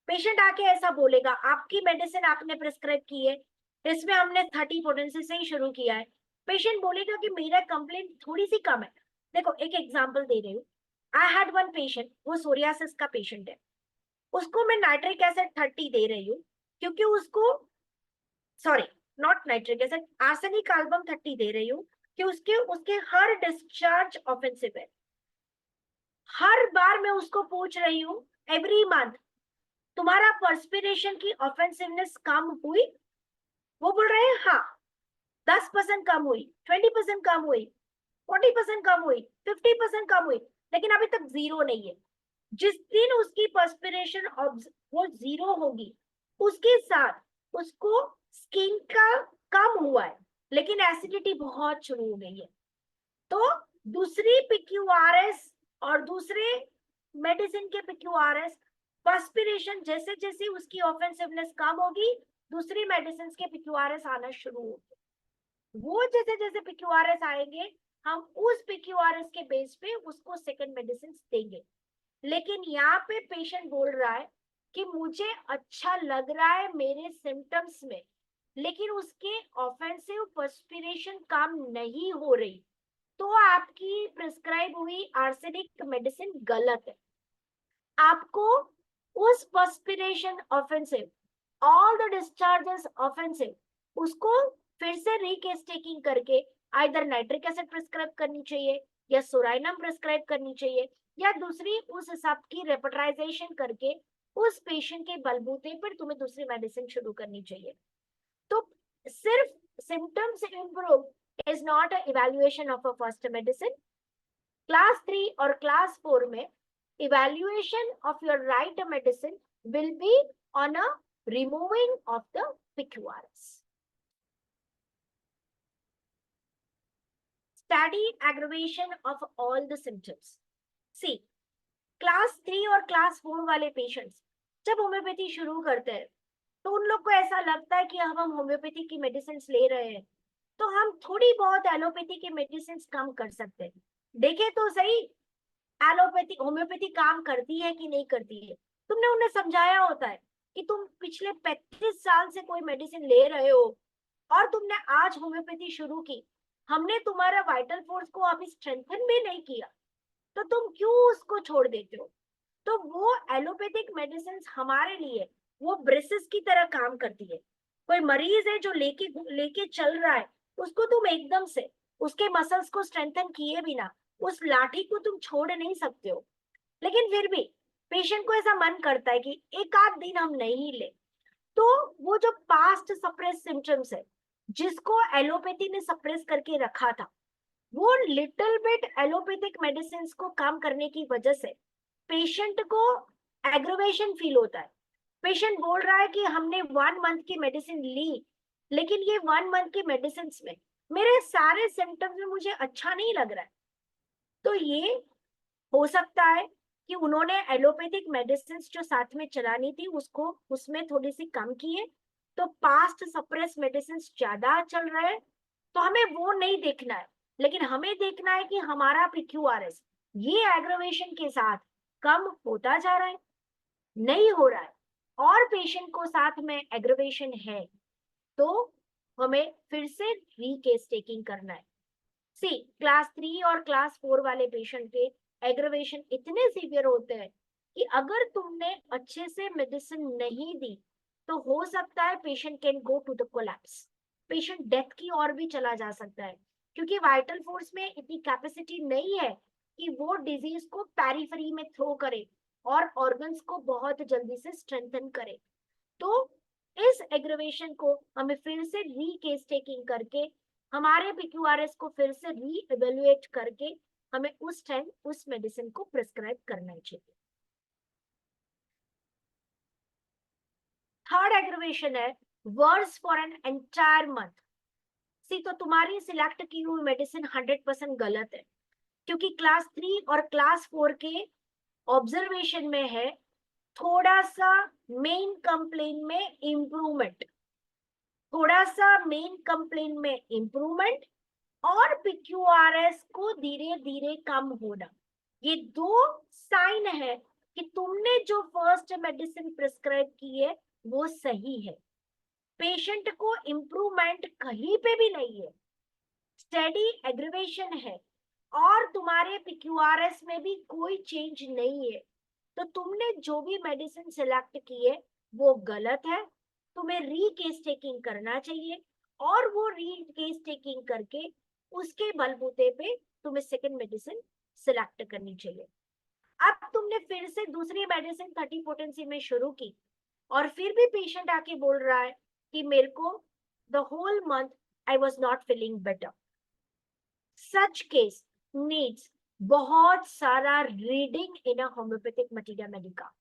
Patient आके ऐसा बोलेगा, आपकी मेडिसिन आपने प्रिस्क्राइब की है, इसमें हमने 30 पोटेंसी से ही शुरू किया है. पेशेंट बोलेगा कि मेरा कंप्लेंट थोड़ी सी कम है. देखो एक एग्जांपल दे रही हूँ. आई हैड वन पेशेंट, वो सोरियासिस का पेशेंट है, उसको मैं नाइट्रिक एसिड 30 दे रही हूँ क्योंकि उसको, sorry not nitric acid, arsenic album 30 दे रही हूँ कि उसके उसके हर डिस्चार्ज ऑफेंसिव है. हर बार मैं उसको पूछ रही हूँ एवरी मंथ तुम्हारा पर्सपिरेशन की ऑफेंसिवनेस कम हुई? वो बोल रहे हैं हाँ 10% कम हुई, 20% कम हुई, 40% कम हुई, 50% कम हुई, लेकिन अभी तक जीरो नहीं है. जिस दिन उसकी पर्सपिरेशन वो जीरो होगी उसके साथ उसको स्किन का कम हुआ है लेकिन एसिडिटी बहुत शुरू हो गई है. तो दूसरी PQRS और दूसरे मेडिसिन के PQRS पर्सपिरेशन जैसे जैसे उसकी ऑफेंसिवनेस कम होगी दूसरी मेडिसिन के PQRS आना शुरू होंगे. वो जैसे जैसे PQRS आएंगे हम उस PQRS के बेस पे उसको सेकंड मेडिसिन देंगे. लेकिन यहाँ पे पेशेंट बोल रहा है कि मुझे अच्छा लग रहा है मेरे सिम्टम्स में, लेकिन उसके ऑफेंसिव पर्स्पिरेशन काम नहीं हो रही, तो आपकी प्रिस्क्राइब हुई आर्सेनिक मेडिसिन गलत है। आपको उस perspiration offensive, all the discharges offensive, उसको फिर से रीकेस टेकिंग करके आइदर नाइट्रिक एसिड प्रिस्क्राइब करनी चाहिए या सोराइनम प्रिस्क्राइब करनी चाहिए, या दूसरी उस हिसाब की रेपेटाइजेशन करके उस पेशेंट के बलबूते पर तुम्हें दूसरी मेडिसिन शुरू करनी चाहिए। तो सिर्फ symptoms improve is not a evaluation of a first medicine. Class 3 और क्लास 4 में evaluation of your right medicine will be on a removing of the PQRS. Study aggravation of all the symptoms. See, class 3 और class 4 वाले patients जब homeopathy शुरू करते हैं तो उन लोग को ऐसा लगता है कि अब हम होम्योपैथी की मेडिसिन ले रहे हैं तो हम थोड़ी बहुत एलोपैथी की मेडिसिन कम कर सकते हैं। देखे तो सही, एलोपैथी होम्योपैथी काम करती है कि नहीं करती है। तुमने उन्हें समझाया होता है कि तुम पिछले 35 साल से कोई मेडिसिन ले रहे हो और तुमने आज होम्योपैथी शुरू की, हमने तुम्हारा वाइटल फोर्स को अभी स्ट्रेंथन भी नहीं किया, तो तुम क्यों उसको छोड़ देते हो? तो वो एलोपैथिक मेडिसिन हमारे लिए वो ब्रेसेस की तरह काम करती है। कोई मरीज है जो लेके चल रहा है, उसको तुम एकदम से उसके मसल्स को स्ट्रेंथन किए बिना उस लाठी को तुम छोड़ नहीं सकते हो। लेकिन फिर भी पेशेंट को ऐसा मन करता है कि एक आध दिन हम नहीं ले, तो वो जो पास्ट सप्रेस सिम्टम्स है जिसको एलोपैथी ने सप्रेस करके रखा था, वो लिटिल बिट एलोपैथिक मेडिसिन को काम करने की वजह से पेशेंट को एग्रोवेशन फील होता है। पेशेंट बोल रहा है कि हमने 1 मंथ की मेडिसिन ली, लेकिन ये 1 मंथ की मेडिसिन में मेरे सारे सिम्टम्स में मुझे अच्छा नहीं लग रहा है। तो ये हो सकता है कि उन्होंने एलोपैथिक मेडिसिन जो साथ में चलानी थी उसको उसमें थोड़ी सी कम की है, तो पास्ट सप्रेस मेडिसिन ज्यादा चल रहे हैं। तो हमें वो नहीं देखना है, लेकिन हमें देखना है कि हमारा PQRS ये एग्रावेशन के साथ कम होता जा रहा है, नहीं हो रहा है, और पेशेंट को साथ में एग्रावेशन है, तो हमें फिर से रीकेस टेकिंग करना है। सी, क्लास 3 और क्लास 4 वाले पेशेंट के एग्रावेशन इतने सीवियर होते हैं कि अगर तुमने अच्छे से मेडिसिन नहीं दी तो हो सकता है patient can go to the collapse, patient death की ओर भी चला जा सकता है, क्योंकि वाइटल फोर्स में इतनी कैपेसिटी नहीं है कि वो डिजीज को पेरिफेरी में थ्रो करे और ऑर्गन्स को बहुत जल्दी से स्ट्रेंथन करे। तो इस एग्रावेशन को हमें फिर से रीकेस टेकिंग करके हमारे PQRS को फिर से री इवेल्युएट करके हमें उस टाइम उस मेडिसिन को प्रिस्क्राइब करना चाहिए। थर्ड एग्रावेशन है worse for an entire month. See, तो तुम्हारी सिलेक्ट की हुई मेडिसिन 100% गलत है, क्योंकि क्लास 3 और क्लास 4 के ऑब्जर्वेशन में है थोड़ा सा मेन कंप्लेन में इम्प्रूवमेंट, थोड़ा सा मेन कंप्लेन में इम्प्रूवमेंट और PQRS को धीरे धीरे कम होना। ये दो साइन है कि तुमने जो फर्स्ट मेडिसिन प्रिस्क्राइब की है वो सही है। पेशेंट को इम्प्रूवमेंट कहीं पे भी नहीं है, स्टेडी एग्रीवेशन है, और तुम्हारे PQRS में भी कोई चेंज नहीं है, तो तुमने जो भी मेडिसिन सिलेक्ट की है वो गलत है। तुम्हें रीकेस टेकिंग करना चाहिए, और वो रीकेस टेकिंग करके उसके बलबूते पे तुम्हें सेकंड मेडिसिन सिलेक्ट करनी चाहिए। अब तुमने फिर से दूसरी मेडिसिन 30 पोटेंसी में शुरू की और फिर भी पेशेंट आके बोल रहा है कि मेरे को the whole month I was not feeling better. Such case needs बहुत सारा reading in a homeopathic materia medica.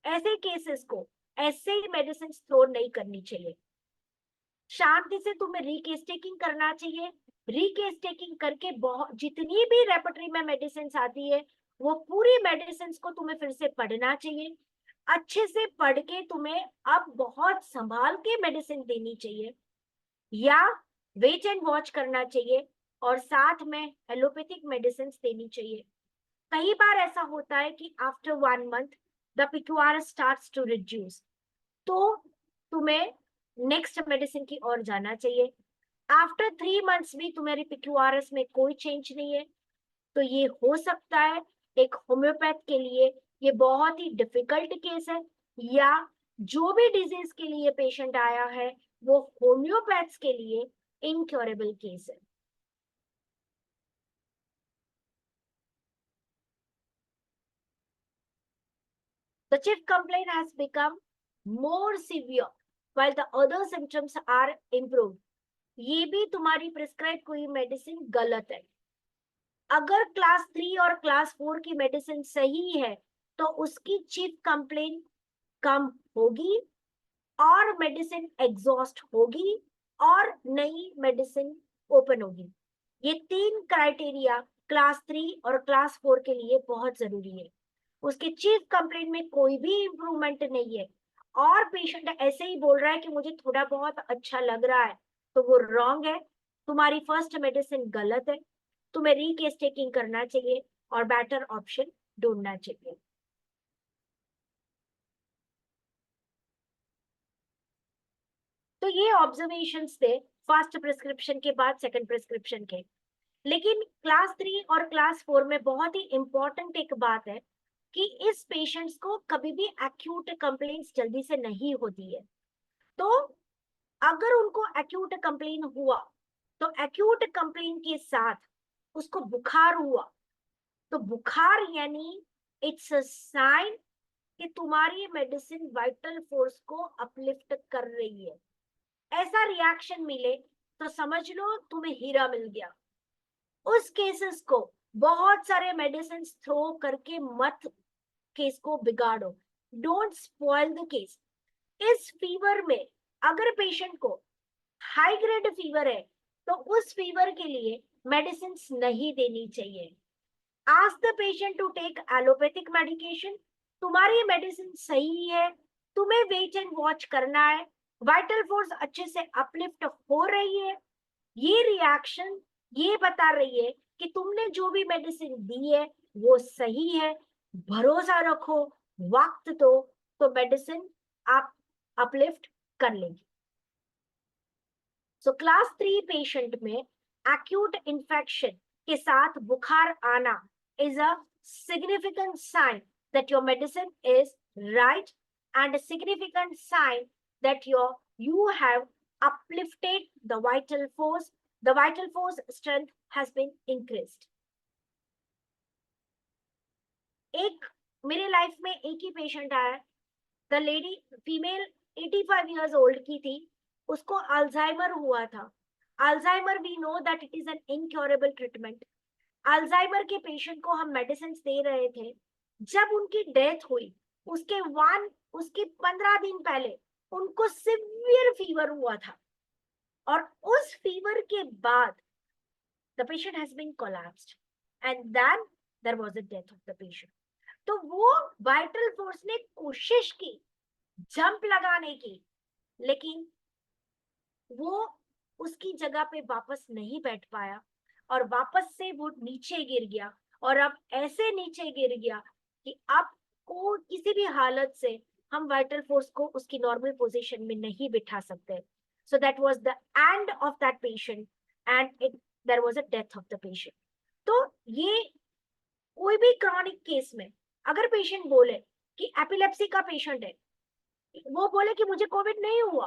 ऐसे केसेस को ऐसे ही मेडिसिन थ्रो नहीं करनी चाहिए, शांति से तुम्हें रीकेस टेकिंग करना चाहिए। रीकेस टेकिंग करके बहुत जितनी भी रेपर्टरी में मेडिसिन आती है वो पूरी मेडिसिन को तुम्हें फिर से पढ़ना चाहिए। अच्छे से पढ़ के तुम्हें अब बहुत संभाल के मेडिसिन देनी चाहिए, या वेट एंड वॉच करना चाहिए और साथ में एलोपैथिक मेडिसिन देनी चाहिए। कई बार ऐसा होता है कि after 1 month the PQRS starts to reduce, तो तुम्हें नेक्स्ट मेडिसिन की ओर जाना चाहिए। आफ्टर 3 मंथ्स भी तुम्हारी PQRS में कोई चेंज नहीं है, तो ये हो सकता है एक होम्योपैथ के लिए ये बहुत ही डिफिकल्ट केस है, या जो भी डिजीज के लिए पेशेंट आया है वो होम्योपैथ्स के लिए इनक्योरेबल केस है। The chief complaint has become more severe while the other symptoms are improved. ये भी तुम्हारी प्रिस्क्राइब कोई मेडिसिन गलत है। अगर क्लास 3 और क्लास 4 की मेडिसिन सही है तो उसकी चीफ कंप्लेंट कम होगी और मेडिसिन एग्जॉस्ट होगी और नई मेडिसिन ओपन होगी। ये 3 क्राइटेरिया क्लास 3 और क्लास 4 के लिए बहुत जरूरी है। उसके चीफ कंप्लेंट में कोई भी इंप्रूवमेंट नहीं है और पेशेंट ऐसे ही बोल रहा है कि मुझे थोड़ा बहुत अच्छा लग रहा है, तो वो रॉन्ग है। तुम्हारी फर्स्ट मेडिसिन गलत है, तुम्हें रीकेस टेकिंग करना चाहिए और बेटर ऑप्शन ढूंढना चाहिए। तो ये ऑब्जर्वेशंस थे फर्स्ट प्रिस्क्रिप्शन के बाद सेकंड प्रिस्क्रिप्शन के। लेकिन क्लास 3 और क्लास 4 में बहुत ही इंपॉर्टेंट एक बात है कि इस पेशेंट्स को कभी भी एक्यूट कंप्लेंट्स जल्दी से नहीं होती है। तो अगर उनको एक्यूट कंप्लेन हुआ तो एक्यूट कंप्लेन के साथ उसको बुखार हुआ, तो बुखार यानी इट्स अ साइन कि तुम्हारी मेडिसिन वाइटल फोर्स को अपलिफ्ट कर रही है। ऐसा रिएक्शन मिले तो समझ लो तुम्हें हीरा मिल गया। उस केसेस को बहुत सारे मेडिसिन थ्रो करके मत केस को बिगाड़ो, डोंट स्पॉइल द केस। इस फीवर में अगर पेशेंट को हाई ग्रेड फीवर है तो उस फीवर के लिए मेडिसिन नहीं देनी चाहिए। Ask the patient to take allopathic medication. तुम्हारी मेडिसिन सही है, तुम्हें वेट एंड वॉच करना है, वाइटल फोर्स अच्छे से अपलिफ्ट हो रही है, ये रिएक्शन ये बता रही है कि तुमने जो भी मेडिसिन दी है वो सही है, भरोसा रखो, वक्त दो, तो मेडिसिन आप अपलिफ्ट कर लेंगे। सो क्लास 3 पेशेंट में एक्यूट इन्फेक्शन के साथ बुखार आना is a significant sign that your medicine is right and a significant sign that you have uplifted the vital force strength has been increased. एक मेरे लाइफ में एक ही पेशेंट आया, the lady female 85 years old की थी, उसको Alzheimer हुआ था। Alzheimer we know that it is an incurable treatment. Alzheimer के पेशेंट को हम मेडिसिन दे रहे थे। जब उनकी डेथ हुई उसके 15 दिन पहले उनको सिवियर फीवर हुआ था और उस फीवर के बाद the patient has been collapsed and then there was a death of the patient. तो वो वाइटल फोर्स ने कोशिश की जंप लगाने की, लेकिन वो उसकी जगह पे वापस नहीं बैठ पाया और वापस से वो नीचे गिर गया और अब ऐसे नीचे गिर गया कि अब को किसी भी हालत से हम वाइटल फोर्स को उसकी नॉर्मल पोजीशन में नहीं बिठा सकते। So that was the end of that patient and there was a death of the patient. तो ये कोई भी क्रॉनिक केस में अगर पेशेंट बोले कि एपिलेप्सी का पेशेंट है, वो बोले कि मुझे कोविड नहीं हुआ,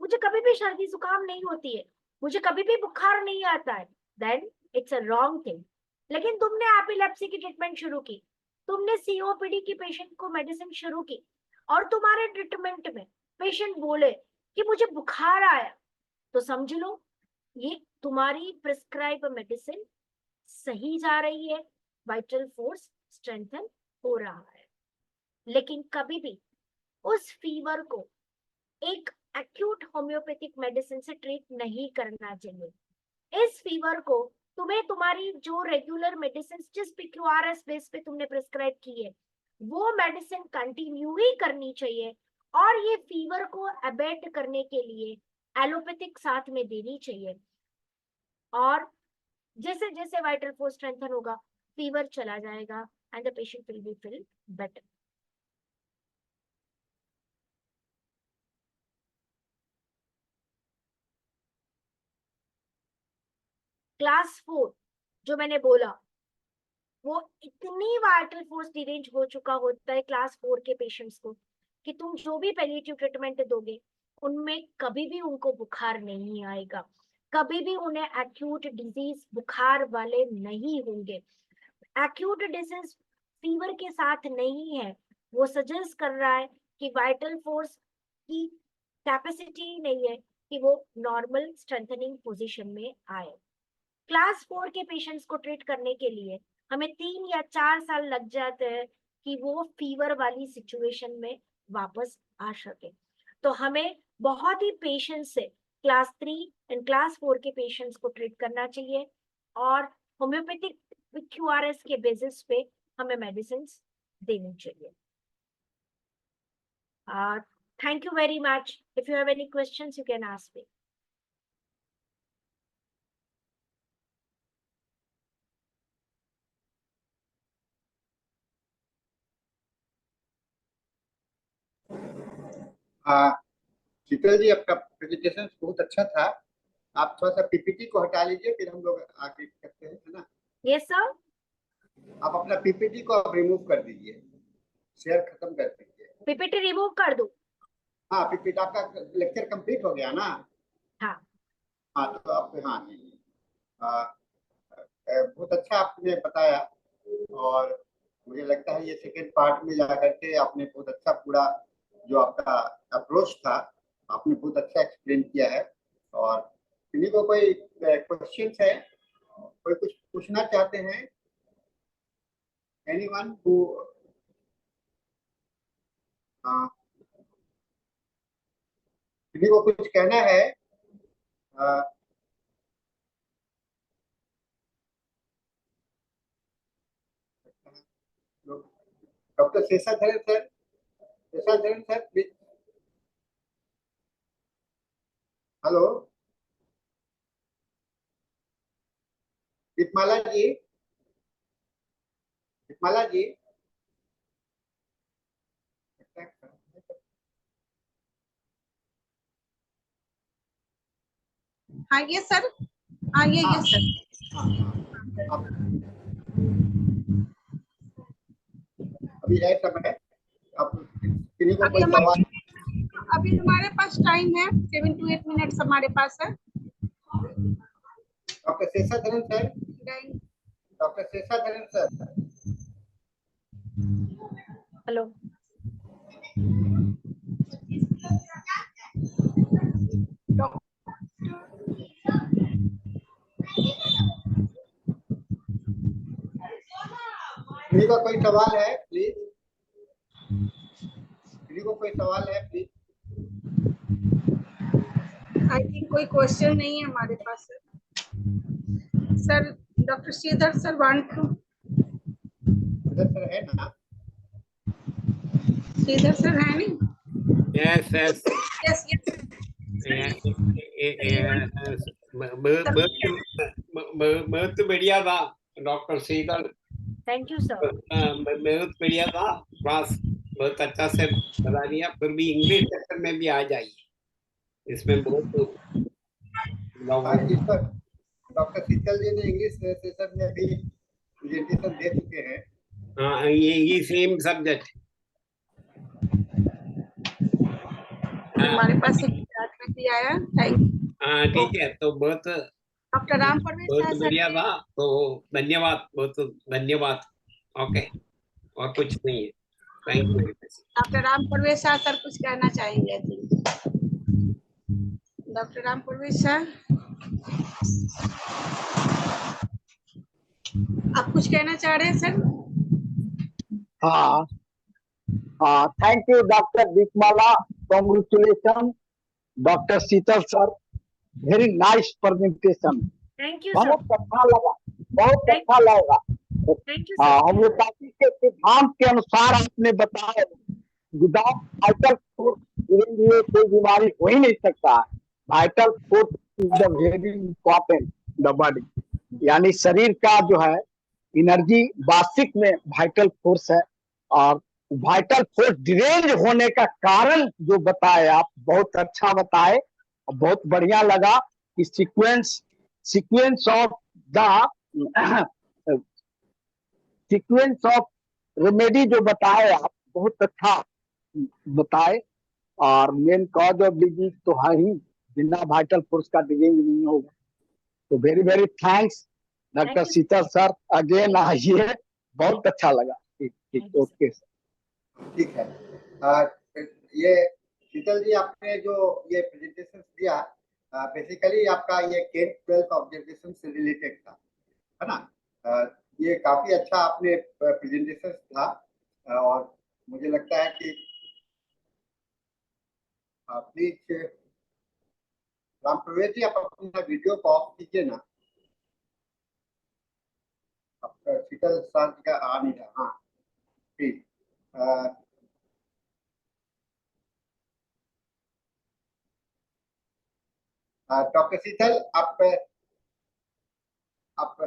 मुझे कभी भी सर्दी जुकाम नहीं होती है, मुझे कभी भी बुखार नहीं आता है, then it's a wrong thing. लेकिन तुमने एपिलेप्सी की ट्रीटमेंट शुरू की, तुमने सीओपीडी की पेशेंट को मेडिसिन शुरू की और तुम्हारे ट्रीटमेंट में पेशेंट बोले कि मुझे बुखार आया, तो समझ लो ये तुम्हारी प्रिस्क्राइब मेडिसिन सही जा रही है, वाइटल फोर्स स्ट्रेंथन हो रहा है। लेकिन कभी भी उस फीवर को एक एक्यूट होम्योपैथिक मेडिसिन से ट्रीट नहीं करना चाहिए। इस फीवर को तुम्हें तुम्हारी जो रेगुलर मेडिसिन जिस PQRS बेस पे तुमने प्रिस्क्राइब की है वो मेडिसिन कंटिन्यू ही करनी चाहिए और ये फीवर को अबेट करने के लिए एलोपैथिक साथ में देनी चाहिए। और जैसे जैसे वाइटल फोर्स स्ट्रेंथन होगा फीवर चला जाएगा and the patient will be feel better. Class 4 जो मैंने बोला, वो इतनी वाइटल फोर्स डिरेंज हो चुका होता है क्लास 4 के पेशेंट्स को कि तुम जो भी पैलिएटिव ट्रीटमेंट दोगे उनमें कभी भी उनको बुखार नहीं आएगा, कभी भी उन्हें एक्यूट डिजीज बुखार वाले नहीं होंगे। एक्यूट डिजीज फीवर के साथ नहीं है, वो सजेस्ट कर रहा है कि वाइटल फोर्स की कैपेसिटी नहीं है कि वो नॉर्मल स्ट्रेंथनिंग पोजीशन में आए। क्लास 4 के पेशेंट्स को ट्रीट करने के लिए हमें 3 या 4 साल लग जाते हैं कि वो फीवर वाली सिचुएशन में वापस आ सके। तो हमें बहुत ही पेशेंस से क्लास 3 एंड क्लास 4 के पेशेंट्स को ट्रीट करना चाहिए और होम्योपैथिक QRS के बेसिस पे हमें मेडिसिन देनी चाहिए। Thank you very much. If you have any questions, you can ask me. शीतल जी, आपका प्रेजेंटेशन बहुत अच्छा था। आप थोड़ा सा पीपीटी को हटा लीजिए, फिर हम लोग आगे करते हैं, है ना? Yes sir. आप अपना पीपीटी को आप रिमूव कर दीजिए, शेयर खत्म कर दीजिए। पीपीटी रिमूव कर दो। हाँ, पीपीटी आपका लेक्चर कंप्लीट हो गया ना? हाँ हाँ, तो आप बहुत अच्छा आपने बताया और मुझे लगता है ये सेकेंड पार्ट में जाकर के आपने बहुत अच्छा पूरा जो आपका अप्रोच था आपने बहुत अच्छा एक्सप्लेन किया है। और किन्हीं को कोई क्वेश्चन है, कोई कुछ पूछना चाहते हैं? एनीवन हु किन्हीं को कुछ कहना है? Doctor Seshadharan sir please. Hello Deepmala ji, Deepmala ji. हाँ ये सर, हाँ ये सर। अभी है समय, आप किन्हीं को कोई सवाल? अभी हमारे पास टाइम है, 7 to 8 मिनट्स हमारे पास है। Doctor Seshadharan sir, doctor Seshadharan sir. Hello. किसी का कोई सवाल है प्लीज? किसी को कोई सवाल है प्लीज? आई थिंक कोई क्वेश्चन नहीं है हमारे पास sir. Doctor Sridhar sir want to. Sir है ना? श्रीधर सर है नहीं? Yes, yes. Yes yes. बहुत बढ़िया था doctor Sheetal. Thank you sir. बहुत बढ़िया था, क्लास बहुत अच्छा से बता दिया। फिर भी इंग्लिश सेक्शन में भी आ जाइए, इसमें बहुत डॉक्टर शीतल जी ने इंग्लिश सेशन में भी प्रेजेंटेशन दे चुके हैं। हाँ, ये सेम सब्जेक्ट हमारे पास एक भी आया। हाँ ठीक है, तो बहुत डॉक्टर राम परवेश बहुत बढ़िया था। तो धन्यवाद, बहुत धन्यवाद। ओके, और कुछ नहीं है। Thank you. Doctor Ram Parvesh sir कुछ कहना चाहेंगे? डॉक्टर राम परवेश सर, आप कुछ कहना चाह रहे हैं सर? हाँ हाँ, thank you doctor Deepmala, congratulation doctor Sheetal sir, very nice presentation. Thank you बहुत सर। अच्छा लगा, बहुत अच्छा लगा। Thank you sir. होम्योपैथी के सिद्धांत के अनुसार आपने बताया विदाउट वाइटल फोर्स कोई बीमारी हो ही नहीं सकता। Vital force is the very important the body, यानी शरीर का जो है एनर्जी वास्तविक में वाइटल फोर्स है। और वाइटल फोर्स डिरेंज होने का कारण जो बताए आप, बहुत अच्छा बताए और बहुत बढ़िया लगा कि sequence of the sequence of remedy जो बताए आप, बहुत अच्छा बताए। और मेन कॉज ऑफ डिजीज तो है ही, बिना वाइटल फोर्स का डिजीज नहीं होगा। तो very very thanks doctor you. Sheetal sir, again आइए, बहुत अच्छा लगा। ठीक ठीक, Thank you, sir. Okay sir. ठीक है। ये शीतल जी, आपने जो ये प्रेजेंटेशन दिया, बेसिकली आपका ये केट 12 ऑब्जर्वेशन से रिलेटेड था, है ना। ये काफी अच्छा आपने प्रेजेंटेशन था। और मुझे लगता है कि प्लीज राम प्रवेश जी, आप अपना वीडियो को ऑफ कीजिए ना। आपका शीतल सर का आ नहीं रहा। हाँ ठीक। डॉक्टर शीतल, आप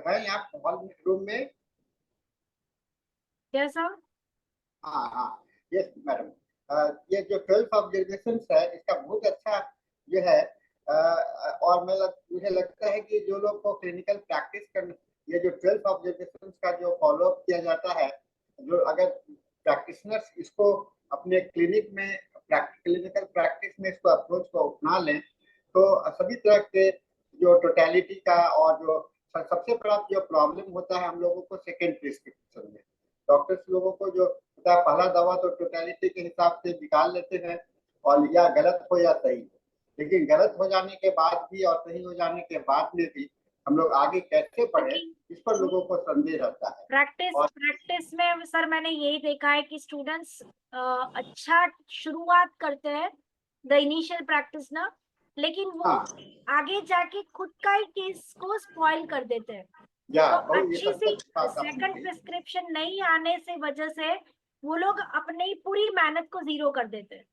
हैं यहाँ हॉल में, रूम में? Yes, sir. हाँ हाँ, यस मैडम। ये जो 12 ऑब्जर्वेशन है, इसका बहुत अच्छा ये है। और मुझे लगता है कि जो लोग को क्लिनिकल प्रैक्टिस करने, ये जो 12 ऑब्जर्वेशन का जो फॉलो अप किया जाता है, जो अगर प्रैक्टिशनर्स इसको अपने क्लिनिक में क्लिनिकल प्रैक्टिस में इसको अप्रोच को अपना लें, तो सभी तरह के जो टोटलिटी का, और जो सबसे बड़ा जो प्रॉब्लम होता है हम लोगों को सेकेंड प्रिस्क्रिप्शन में, डॉक्टर्स लोगों को जो होता है, पहला दवा तो टोटलिटी के हिसाब से निकाल लेते हैं, और या गलत हो या सही, लेकिन गलत हो जाने के बाद भी और सही हो जाने के बाद में भी हम लोग आगे कैसे बढ़े, इस पर लोगों को संदेह रहता है। प्रैक्टिस में सर मैंने यही देखा है कि स्टूडेंट्स अच्छा शुरुआत करते हैं द इनिशियल प्रैक्टिस ना, लेकिन वो आगे जाके खुद का ही केस को स्पॉइल कर देते हैं। तो अच्छी सी सेकंड प्रिस्क्रिप्शन नहीं आने से वजह से वो लोग अपनी पूरी मेहनत को जीरो कर देते हैं।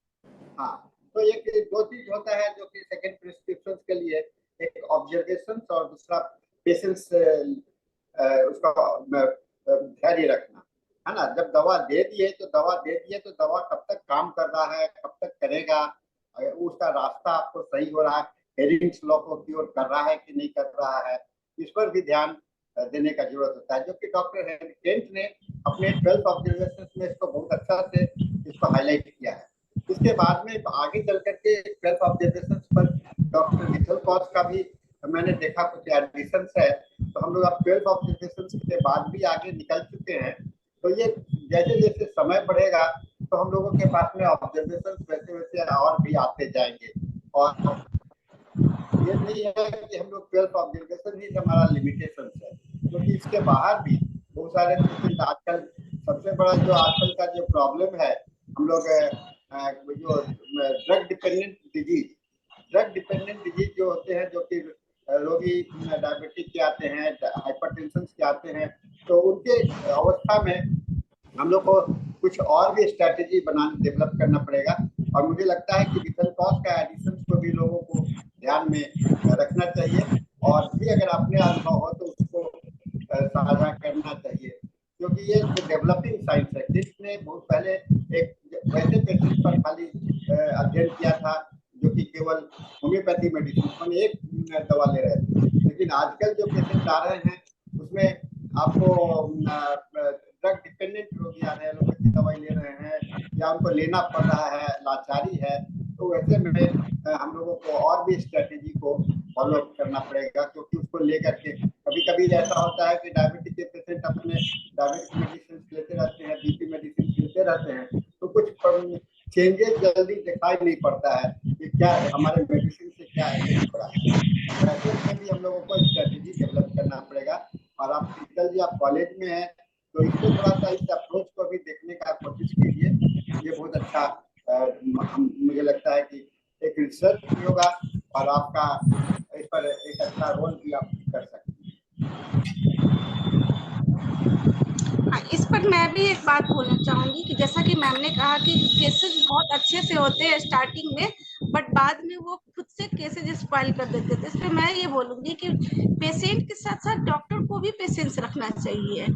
हाँ, तो एक दो चीज होता है जो कि सेकंड प्रिस्क्रिप्शन के लिए, एक ऑब्जर्वेशन और दूसरा पेशेंस, उसका धैर्य रखना, है ना। जब दवा दे दिए तो दवा कब तक काम कर रहा है, कब तक करेगा, उसका रास्ता आपको सही हो रहा है, हेरिंग्स लॉ को क्योर कर रहा है कि नहीं कर रहा है, इस पर भी ध्यान देने का जरूरत होता है, जो कि डॉक्टर केंट ने अपने 12 ऑब्जर्वेशन में इसको बहुत अच्छा से इसको हाईलाइट किया है। इसके बाद में आगे चल करके 12 ऑब्जर्वेशन पर डॉक्टर मिथल कॉस का भी मैंने देखा कुछ एडिशन है, तो हम लोग अब 12 ऑब्जर्वेशन के बाद भी आगे निकल चुके हैं। तो ये जैसे जैसे समय बढ़ेगा तो हम लोगों के पास में ऑब्जर्वेशन वैसे वैसे और भी आते जाएंगे, और ये नहीं है कि हम लोग 12 ऑब्जर्वेशन ही हमारा लिमिटेशन है, क्योंकि इसके बाहर भी बहुत सारे पेशेंट आजकल, सबसे बड़ा जो आजकल का जो प्रॉब्लम है, हम लोग जो ड्रग डिपेंडेंट डिजीज जो होते हैं, जो कि रोगी डायबिटिक के आते हैं, हाइपरटेंशन के आते हैं, तो उनके अवस्था में हम लोग को कुछ और भी स्ट्रेटेजी डेवलप करना पड़ेगा। और मुझे लगता है कि मिथल कॉस का एडिशन को भी लोगों को ध्यान में रखना चाहिए, और भी अगर अपने अनुभव हो तो उसको साझा करना चाहिए, क्योंकि ये डेवलपिंग साइंस है। किसने बहुत पहले एक वैसे पेशेंट पर खाली अध्ययन किया था जो कि केवल होम्योपैथी मेडिसिन में एक दवा ले रहे थे, लेकिन आजकल जो पेशेंट आ रहे हैं उसमें आपको ड्रग डिपेंडेंट रोगी आ रहे हैं, एलोपैथी दवाई ले रहे हैं, या उनको लेना पड़ रहा है, लाचारी है, तो वैसे में हम लोगों को और भी स्ट्रेटेजी को फॉलो करना पड़ेगा, क्योंकि उसको लेकर के कभी कभी ऐसा होता है कि डायबिटिक के पेशेंट अपने डायबिटिक मेडिसिन लेते रहते हैं, बीपी मेडिसिन लेते रहते हैं, तो कुछ चेंजेस जल्दी दिखाई नहीं पड़ता है कि क्या हमारे मेडिसिन से क्या इफेक्ट हो रहा है। ऐसे में भी हम लोगों को स्ट्रेटेजी डेवलप करना पड़ेगा। और आप शीतल जी, आप कॉलेज में हैं, तो इसमें थोड़ा सा इस अप्रोच को भी देखने का कोशिश कीजिए। ये बहुत अच्छा मुझे लगता है कि एक रिसर्च भी होगा, और आपका इस पर एक अच्छा रोल भी आप कर सकते हैं। इस पर मैं भी एक बात बोलना चाहूंगी कि जैसा कि मैम ने कहा कि केसेस बहुत अच्छे से होते हैं स्टार्टिंग में, बट बाद में वो खुद से केसेस स्पॉइल कर देते थे। इस पर मैं ये बोलूंगी कि पेशेंट के साथ साथ डॉक्टर को भी पेशेंस रखना चाहिए।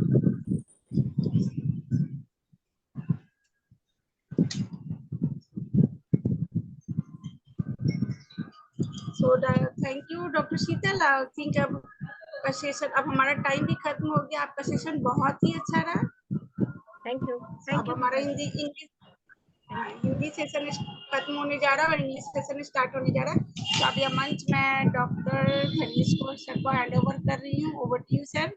So thank you, Dr. Sheetal. I think आपका सेशन, अब हमारा टाइम भी खत्म हो गया। आपका सेशन बहुत ही अच्छा रहा। थैंक यू अब हमारा हिंदी सेशन खत्म होने जा रहा है और इंग्लिश सेशन स्टार्ट होने जा रहा है। तो अभी मंच में डॉक्टर धनीश सर को हैंड ओवर कर रही हूँ। Over to you sir.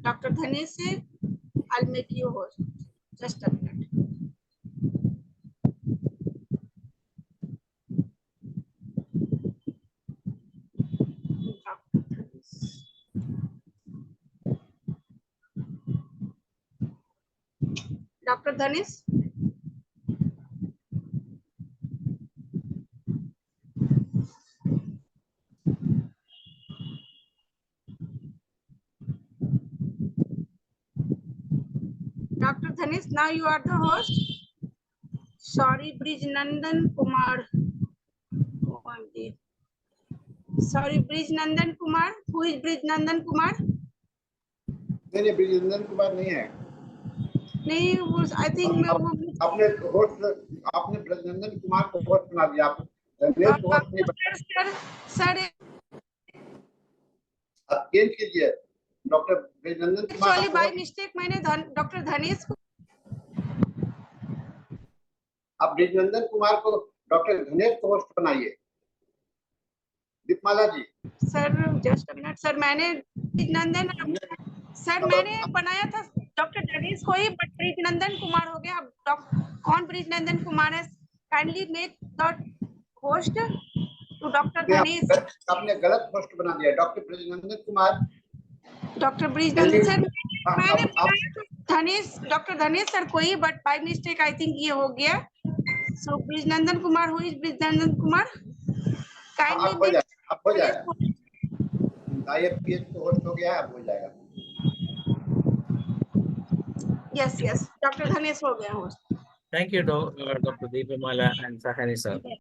Doctor Dhanish sir, I will make you host, just a minute. Doctor Dhanish, Dr. Dhanesh, now you are the host. Sorry, Brijnandan Kumar. OMG. Sorry, Brijnandan Kumar. Who is Brijnandan Kumar? नहीं ब्रिजनंदन कुमार नहीं है। नहीं, वो I think आपने ब्रिजनंदन कुमार को host बना दिया। आप धनेश को होस्ट नहीं बना। सर आप चेंज कीजिए doctor Brijnandan Kumar. Actually by mistake मैंने डॉक्टर धनेश को, आप ब्रिजनंदन कुमार को डॉक्टर धनेश को होस्ट बनाइए। Deepmala ji. Sir just a minute sir, मैंने ब्रिजनंदन सर मैंने बनाया था डॉक्टर धनेश को ही, बट ब्रिजनंदन कुमार हो गया। अब कौन ब्रिजनंदन कुमार है? Kindly make the host to doctor Dhanesh. आपने गलत होस्ट बना दिया। Doctor Brijnandan Kumar, doctor Brijnandan sir मैंने धनेश, डॉक्टर धनेश सर को ही, but by mistake I think ये हो गया। So Brijnandan Kumar, who is Brijnandan Kumar? Kindly हो जाएगा। IFPS को होस्ट हो गया है, अब हो जाएगा। यस डॉक्टर धनेश हो गया host. Thank you, Dr. Deepamala and Sahani sir.